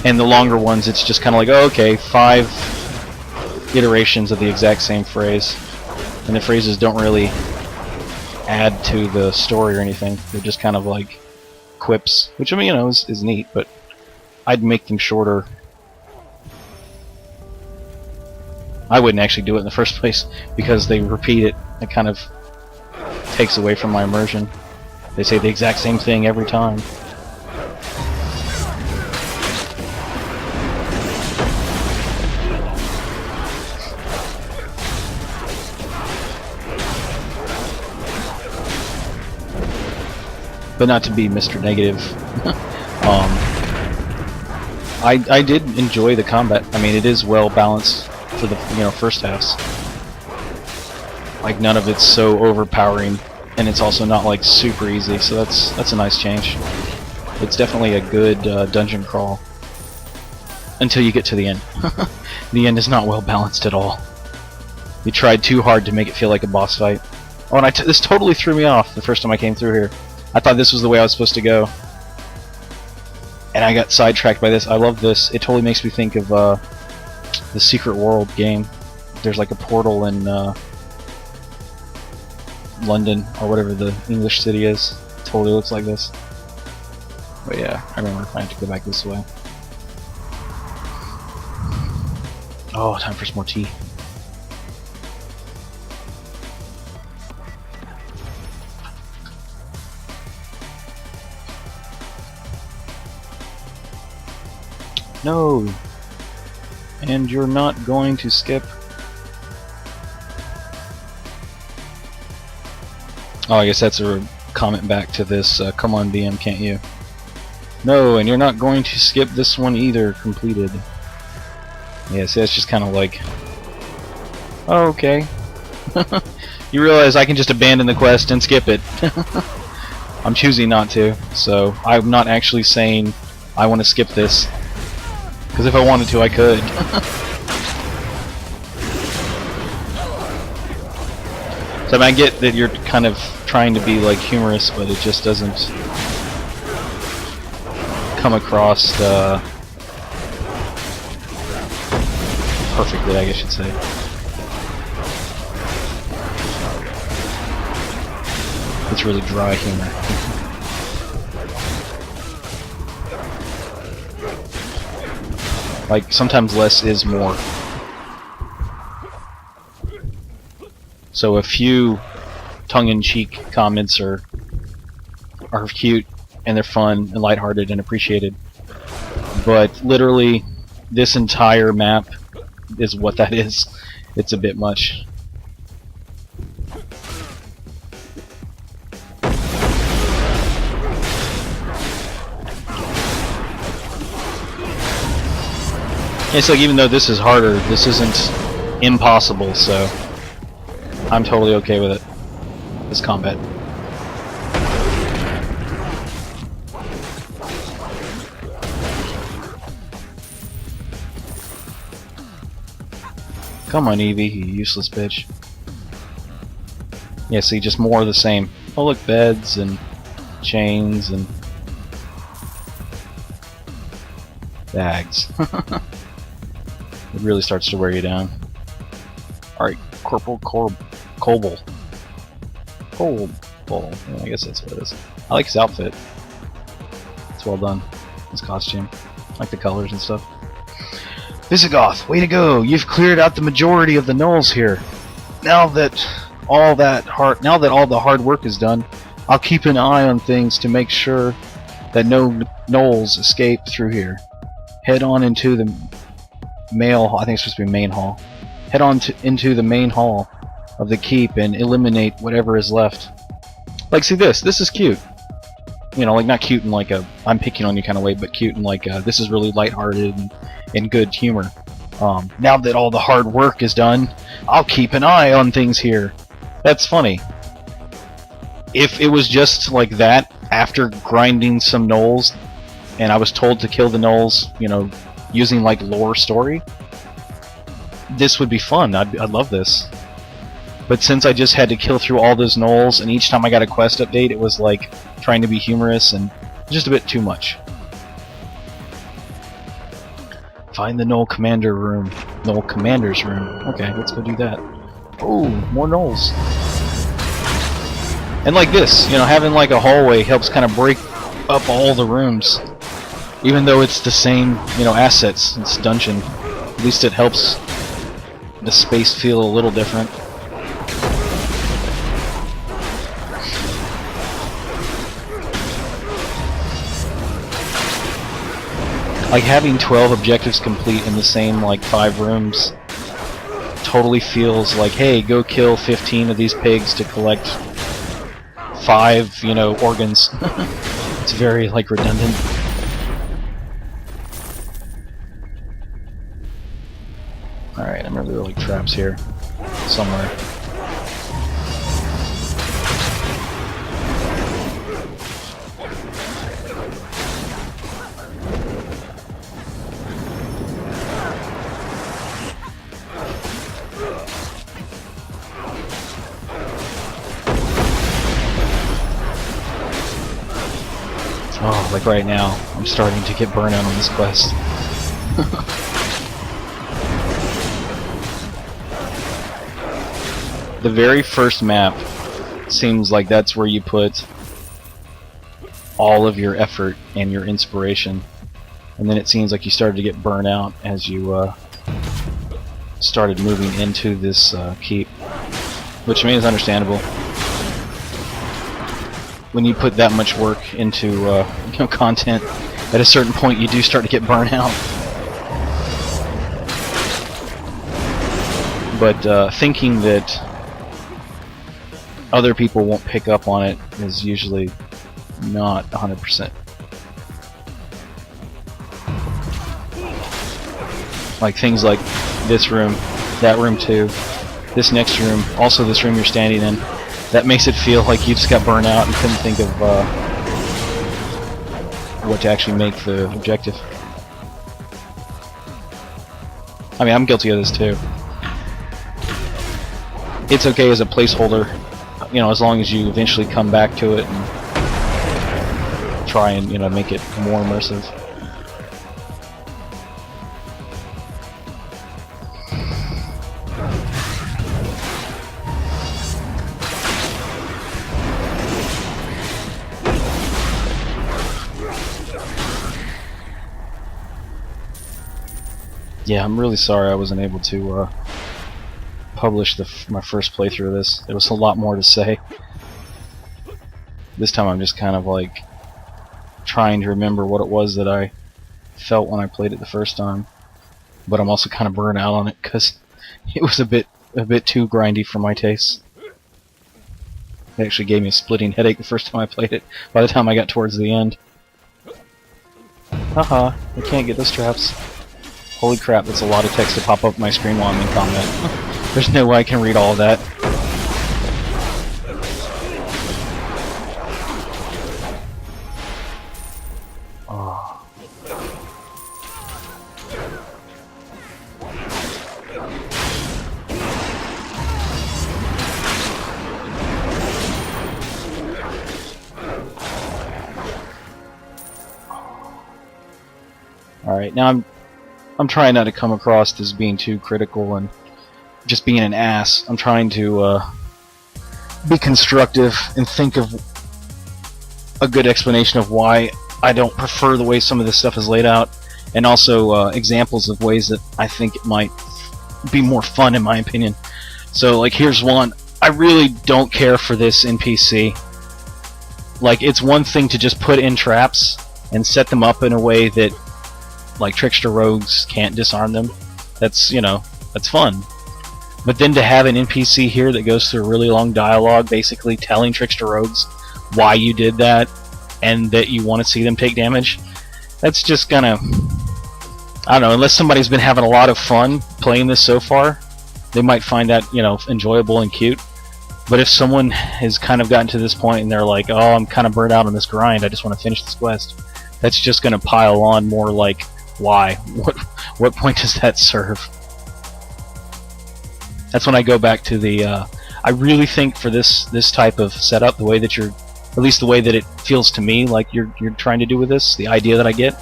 And the longer ones, it's just kind of like, oh, okay, 5 iterations of the exact same phrase. And the phrases don't really add to the story or anything. They're just kind of like quips, which, I mean, you know, is neat, but I'd make them shorter. I wouldn't actually do it in the first place because they repeat it. It kind of takes away from my immersion. They say the exact same thing every time. But not to be Mr. Negative. I did enjoy the combat. I mean, it is well balanced for the, you know, first halves. Like, none of it's so overpowering, and it's also not, like, super easy. So that's a nice change. It's definitely a good dungeon crawl until you get to the end. The end is not well balanced at all. You tried too hard to make it feel like a boss fight. Oh, and this totally threw me off the first time I came through here. I thought this was the way I was supposed to go, and I got sidetracked by this. I love this. It totally makes me think of the Secret World game. There's like a portal in London, or whatever the English city is. It totally looks like this. But yeah, I remember I had to go back this way. Oh, time for some more tea. No! And you're not going to skip. Oh, I guess that's a comment back to this. Come on, BM, can't you? No, and you're not going to skip this one either. Completed. Yeah, see, that's just kind of like... Oh, okay. You realize I can just abandon the quest and skip it. I'm choosing not to, so I'm not actually saying I want to skip this. Because if I wanted to, I could. So I mean, I get that you're kind of trying to be like humorous, but it just doesn't come across perfectly, I guess you'd say. It's really dry humor. Like, sometimes less is more. So a few tongue-in-cheek comments are cute, and they're fun, and lighthearted, and appreciated. But literally, this entire map is what that is. It's a bit much. It's like, even though this is harder, this isn't impossible, so I'm totally okay with it. This combat. Come on, Evie, you useless bitch. Yeah, see, just more of the same. Oh, look, beds and chains and bags. It really starts to wear you down. Alright, Corporal Coble. Yeah, I guess that's what it is. I like his outfit. It's well done. His costume. I like the colors and stuff. Visigoth, way to go! You've cleared out the majority of the gnolls here. Now that all the hard work is done, I'll keep an eye on things to make sure that no gnolls escape through here. Head on into the I think it's supposed to be main hall. Head on into the main hall of the keep and eliminate whatever is left. Like, see this is cute. You know, like, not cute in like a I'm picking on you kind of way, but cute in like this is really lighthearted and good humor. Now that all the hard work is done, I'll keep an eye on things here. That's funny. If it was just like that after grinding some gnolls, and I was told to kill the gnolls, you know, using like lore story, this would be fun. I'd love this. But since I just had to kill through all those gnolls, and each time I got a quest update, it was like trying to be humorous and just a bit too much. Find the Gnoll Commander's room. Okay, let's go do that. Oh, more gnolls. And like this, you know, having like a hallway helps kind of break up all the rooms. Even though it's the same, you know, assets, it's dungeon. At least it helps the space feel a little different. Like, having 12 objectives complete in the same, like, 5 rooms totally feels like, hey, go kill 15 of these pigs to collect 5, you know, organs. It's very, like, redundant. Alright, I remember there were, like, traps here somewhere. Oh, like right now, I'm starting to get burnout on this quest. The very first map seems like that's where you put all of your effort and your inspiration, and then it seems like you started to get burnt out as you started moving into this keep, which to me is understandable. When you put that much work into you know, content, at a certain point you do start to get burnt out. But thinking that other people won't pick up on it is usually not 100%. Like things like this room, that room too, this next room, also this room you're standing in, that makes it feel like you just got burnt out and couldn't think of what to actually make the objective. I mean, I'm guilty of this too. It's okay as a placeholder, you know, as long as you eventually come back to it and try and, you know, make it more immersive. Yeah, I'm really sorry I wasn't able to publish my first playthrough of this. There was a lot more to say. This time I'm just kind of like trying to remember what it was that I felt when I played it the first time, but I'm also kind of burnt out on it because it was a bit too grindy for my tastes. It actually gave me a splitting headache the first time I played it. By the time I got towards the end, haha, I can't get those traps. Holy crap, that's a lot of text to pop up my screen while I'm in combat. There's no way I can read all of that. Oh. Alright, now I'm trying not to come across as being too critical and just being an ass. I'm trying to be constructive and think of a good explanation of why I don't prefer the way some of this stuff is laid out, and also examples of ways that I think it might be more fun, in my opinion. So, like, here's one. I really don't care for this NPC. Like, it's one thing to just put in traps and set them up in a way that, like, trickster rogues can't disarm them. That's, you know, that's fun. But then to have an NPC here that goes through a really long dialogue basically telling trickster rogues why you did that and that you want to see them take damage, that's just gonna, I don't know, unless somebody's been having a lot of fun playing this so far, they might find that, you know, enjoyable and cute. But if someone has kind of gotten to this point and they're like, oh, I'm kind of burnt out on this grind, I just want to finish this quest, that's just gonna pile on more like, why? What point does that serve? That's when I go back to the, I really think for this type of setup, the way that you're, at least the way that it feels to me like you're trying to do with this, the idea that I get,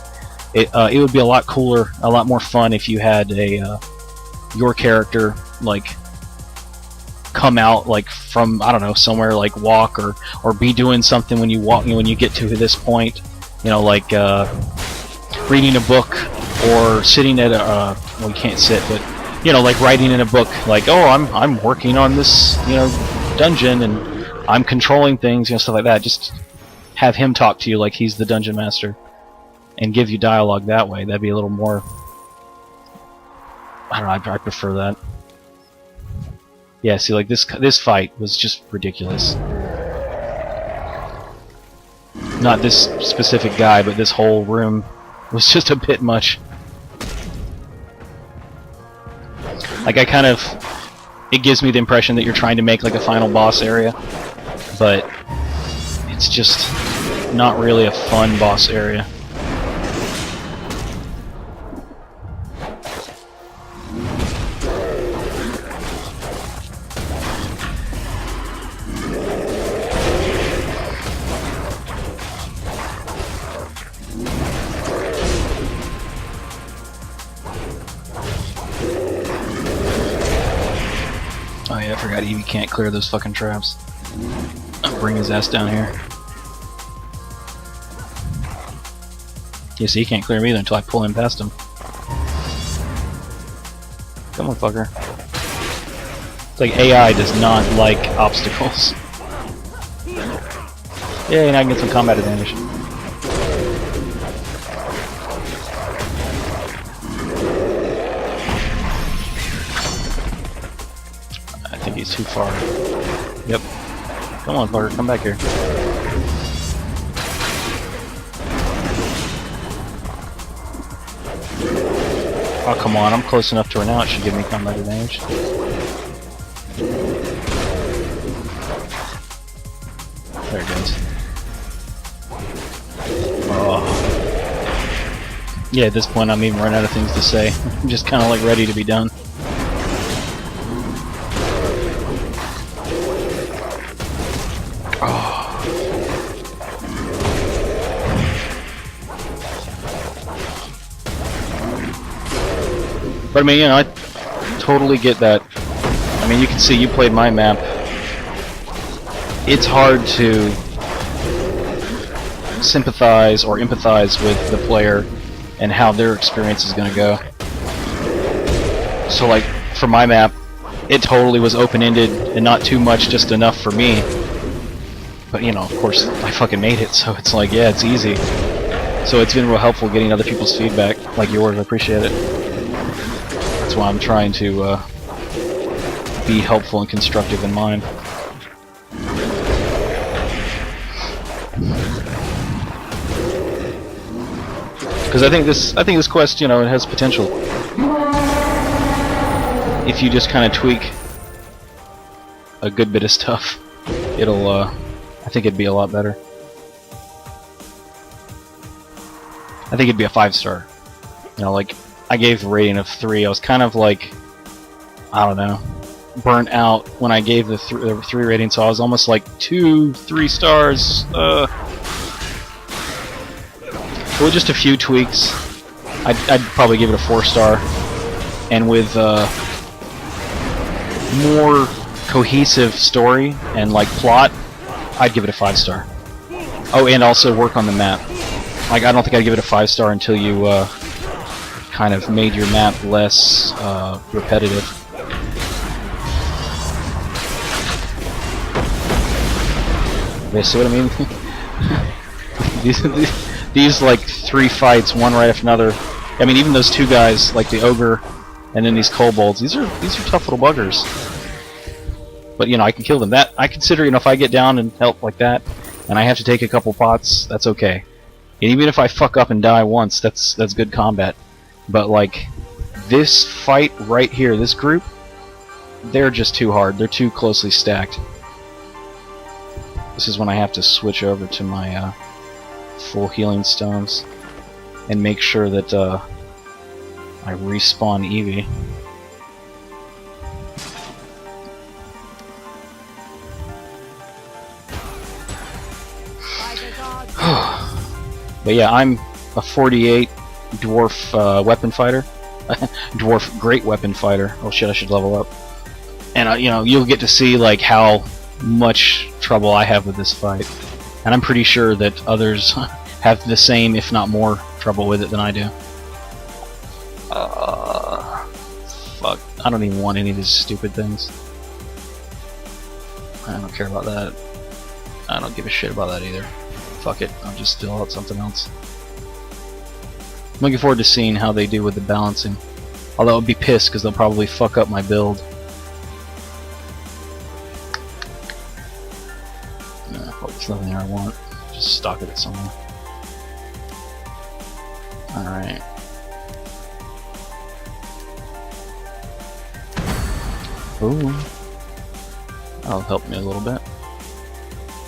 it would be a lot cooler, a lot more fun if you had a, your character, like, come out, like, from, I don't know, somewhere, like, walk or be doing something when you walk, you know, when you get to this point, you know, like, reading a book, or sitting at a, well, you can't sit, but, you know, like writing in a book, like, oh, I'm working on this, you know, dungeon, and I'm controlling things, you know, stuff like that. Just have him talk to you like he's the dungeon master, and give you dialogue that way. That'd be a little more, I don't know, I prefer that. Yeah, see, like, this fight was just ridiculous. Not this specific guy, but this whole room was just a bit much. Like, I kind of, it gives me the impression that you're trying to make like a final boss area, but it's just not really a fun boss area. Oh yeah, I forgot Evie can't clear those fucking traps. I'll bring his ass down here. Yeah, see, he can't clear me either until I pull him past him. Come on, fucker. It's like AI does not like obstacles. Yeah, and I can get some combat advantage. I think he's too far. Yep. Come on, fucker, come back here. Oh, come on, I'm close enough to her now, it should give me combat advantage. There it goes. Oh. Yeah, at this point I'm even running out of things to say. I'm just kind of like ready to be done. But I mean, you know, I totally get that. I mean, you can see you played my map. It's hard to sympathize or empathize with the player and how their experience is going to go. So, like, for my map, it totally was open-ended and not too much, just enough for me. But, you know, of course, I fucking made it, so it's like, yeah, it's easy. So it's been real helpful getting other people's feedback, like yours. I appreciate it. That's why I'm trying to be helpful and constructive in mine. Because I think this quest, you know, it has potential. If you just kind of tweak a good bit of stuff, it'll, I think it'd be a lot better. I think it'd be a 5-star. You know, like, I gave a rating of 3. I was kind of like, I don't know, burnt out when I gave the 3 rating, so I was almost like 2-3 stars. So with just a few tweaks, I'd probably give it a 4-star, and with more cohesive story and like plot, I'd give it a 5-star. Oh, and also work on the map. Like, I don't think I'd give it a 5-star until you kind of made your map less repetitive. You see what I mean? these like 3 fights, one right after another. I mean, even those 2 guys, like the ogre, and then these kobolds. These are tough little buggers. But you know, I can kill them. That I consider, you know, if I get down and help like that, and I have to take a couple pots, that's okay. And even if I fuck up and die once, that's good combat. But like this fight right here, this group, they're just too hard. They're too closely stacked. This is when I have to switch over to my full healing stones and make sure that I respawn Eevee. But yeah, I'm a 48 dwarf weapon fighter. Dwarf great weapon fighter. Oh shit, I should level up. And you know, you'll get to see like how much trouble I have with this fight. And I'm pretty sure that others have the same, if not more, trouble with it than I do. Fuck. I don't even want any of these stupid things. I don't care about that. I don't give a shit about that either. Fuck it, I'll just fill out something else. I'm looking forward to seeing how they do with the balancing. Although I'll be pissed because they'll probably fuck up my build. Nah, well, there's nothing there I want. Just stock it somewhere. Alright. Ooh. That'll help me a little bit.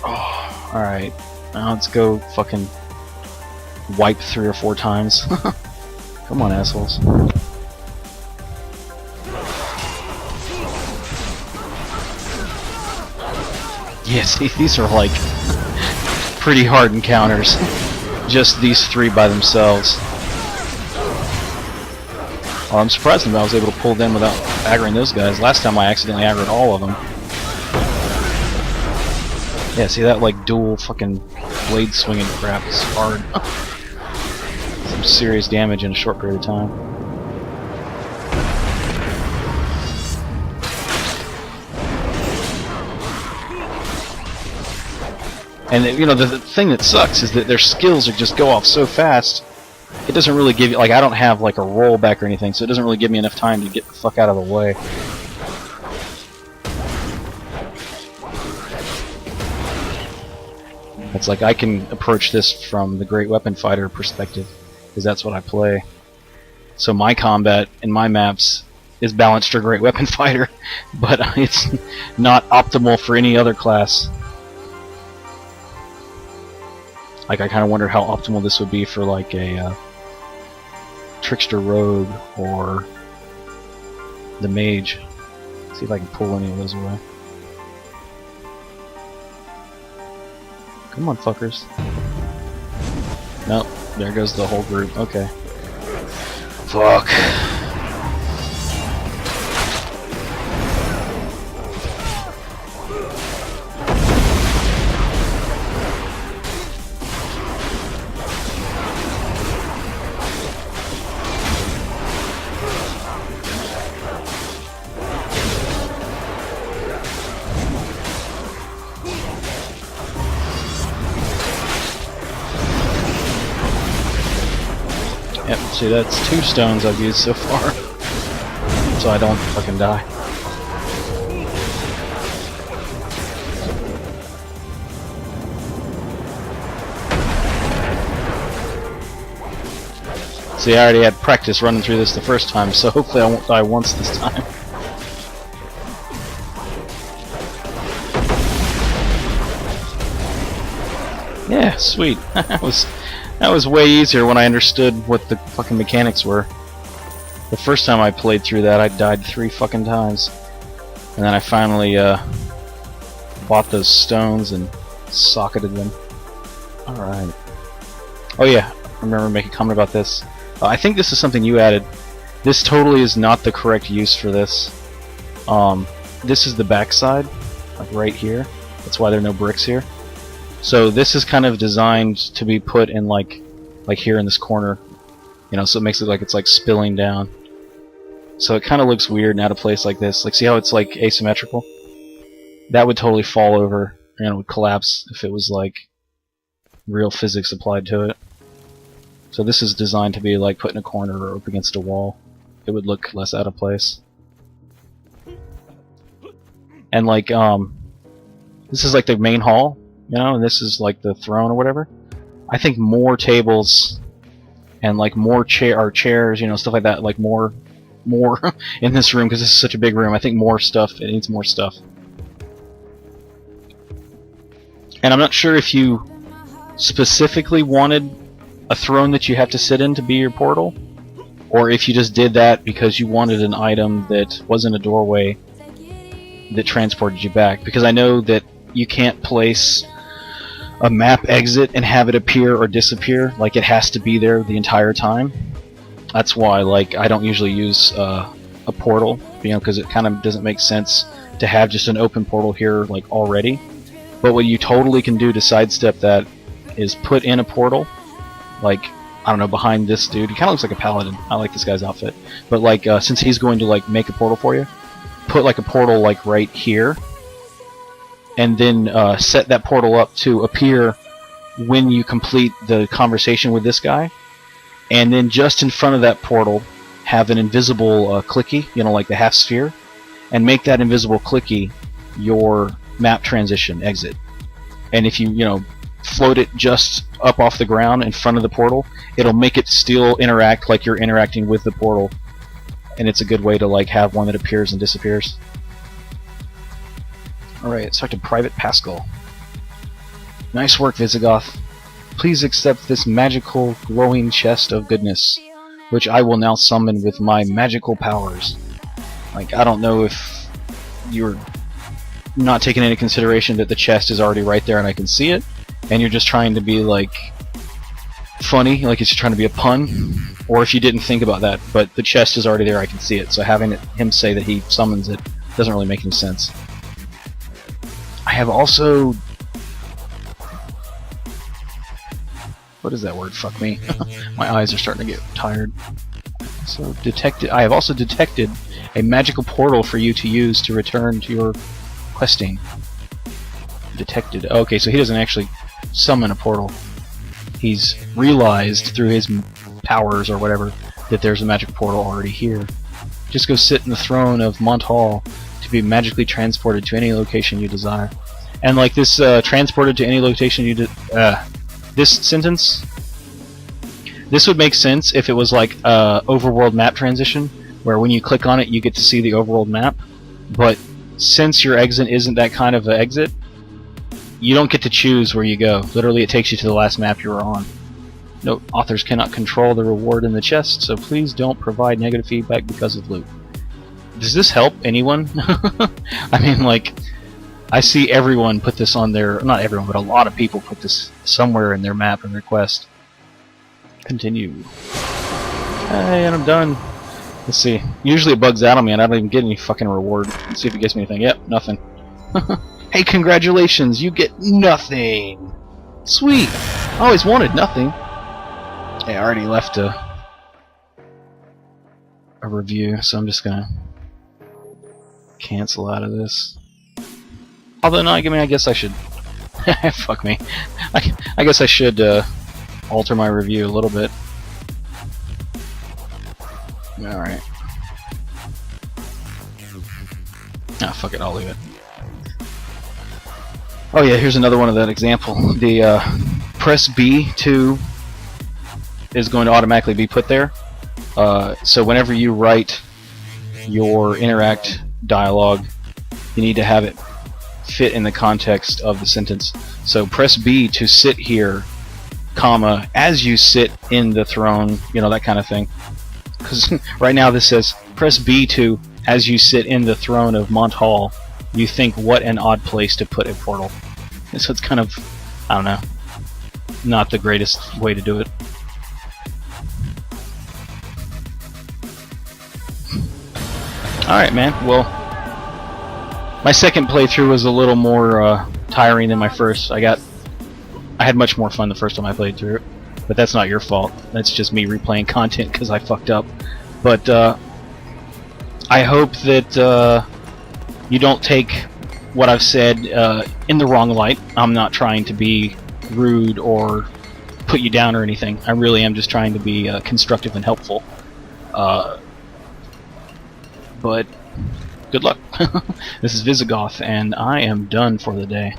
Oh, alright. Now let's go fucking wipe 3 or 4 times. Come on, assholes. Yeah, see, these are like pretty hard encounters. Just these 3 by themselves. Well, I'm surprised that I was able to pull them without aggroing those guys. Last time I accidentally aggroed all of them. Yeah, see that like dual fucking blade swinging crap is hard. Some serious damage in a short period of time. And you know, the thing that sucks is that their skills just go off so fast. It doesn't really give you, like, I don't have like a rollback or anything, so it doesn't really give me enough time to get the fuck out of the way. It's like I can approach this from the Great Weapon Fighter perspective, because that's what I play. So my combat in my maps is balanced for Great Weapon Fighter, but it's not optimal for any other class. Like, I kind of wonder how optimal this would be for like a Trickster Rogue or the Mage. See if I can pull any of those away. Come on, fuckers. Nope, there goes the whole group. Okay. Fuck. Yep, see, that's 2 stones I've used so far, so I don't fucking die. See, I already had practice running through this the first time, so hopefully I won't die once this time. Yeah, sweet. That was way easier when I understood what the fucking mechanics were. The first time I played through that, I died 3 fucking times. And then I finally bought those stones and socketed them. Alright. Oh yeah, I remember making a comment about this. I think this is something you added. This totally is not the correct use for this. This is the backside, like right here. That's why there are no bricks here. So this is kind of designed to be put in like here in this corner, you know, so it makes it like it's like spilling down. So it kind of looks weird and out of place like this. Like, see how it's like asymmetrical? That would totally fall over and it would collapse if it was like real physics applied to it. So this is designed to be like put in a corner or up against a wall. It would look less out of place. And like this is like the main hall, you know, and this is like the throne or whatever. I think more tables and like more chairs, you know, stuff like that, like more in this room, because this is such a big room. I think more stuff, it needs more stuff. And I'm not sure if you specifically wanted a throne that you have to sit in to be your portal, or if you just did that because you wanted an item that wasn't a doorway that transported you back. Because I know that you can't place a map exit and have it appear or disappear. Like, it has to be there the entire time. That's why, like, I don't usually use a portal, you know, because it kind of doesn't make sense to have just an open portal here, like, already. But what you totally can do to sidestep that is put in a portal, like, I don't know, behind this dude. He kind of looks like a paladin. I like this guy's outfit. But, like, since he's going to, like, make a portal for you, put, like, a portal, like, right here, and then set that portal up to appear when you complete the conversation with this guy. And then just in front of that portal, have an invisible clicky, you know, like the half sphere, and make that invisible clicky your map transition exit. And if you know, float it just up off the ground in front of the portal, it'll make it still interact like you're interacting with the portal. And it's a good way to like have one that appears and disappears. Alright, let's talk to Private Pascal. Nice work, Visigoth. Please accept this magical glowing chest of goodness, which I will now summon with my magical powers. Like, I don't know if you're not taking into consideration that the chest is already right there and I can see it, and you're just trying to be like funny, like it's trying to be a pun, or if you didn't think about that, but the chest is already there, I can see it, so having him say that he summons it doesn't really make any sense. I have also... What is that word? Fuck me. My eyes are starting to get tired. So I have also detected a magical portal for you to use to return to your questing. Detected. Okay, so he doesn't actually summon a portal. He's realized through his powers or whatever that there's a magic portal already here. Just go sit in the throne of Monte Hall to be magically transported to any location you desire. And like this transported to any location you this sentence, this would make sense if it was like overworld map transition, where when you click on it you get to see the overworld map. But since your exit isn't that kind of an exit, you don't get to choose where you go. Literally, it takes you to the last map you were on. Note, authors cannot control the reward in the chest, so please don't provide negative feedback because of loot. Does this help anyone? I mean, like, I see everyone put this on their... Not everyone, but a lot of people put this somewhere in their map and their quest. Continue. Hey, and I'm done. Let's see. Usually it bugs out on me and I don't even get any fucking reward. Let's see if it gets me anything. Yep, nothing. Hey, congratulations! You get nothing! Sweet! I always wanted nothing. Hey, I already left a review, so I'm just gonna cancel out of this. Although, no, I mean, I guess I should... Fuck me. I guess I should alter my review a little bit. Alright. Ah, fuck it, I'll leave it. Oh yeah, here's another one of that example. The press B to is going to automatically be put there. So whenever you write your interact dialogue, you need to have it fit in the context of the sentence. So press B to sit here, comma, as you sit in the throne, you know, that kind of thing. Because right now this says, press B to, as you sit in the throne of Monte Hall. You think, what an odd place to put a portal. And so it's kind of, I don't know, not the greatest way to do it. Alright, man, well, my second playthrough was a little more tiring than my first. I had much more fun the first time I played through it. But that's not your fault. That's just me replaying content because I fucked up. But I hope that you don't take what I've said in the wrong light. I'm not trying to be rude or put you down or anything. I really am just trying to be constructive and helpful. But good luck. This is Visigoth, and I am done for the day.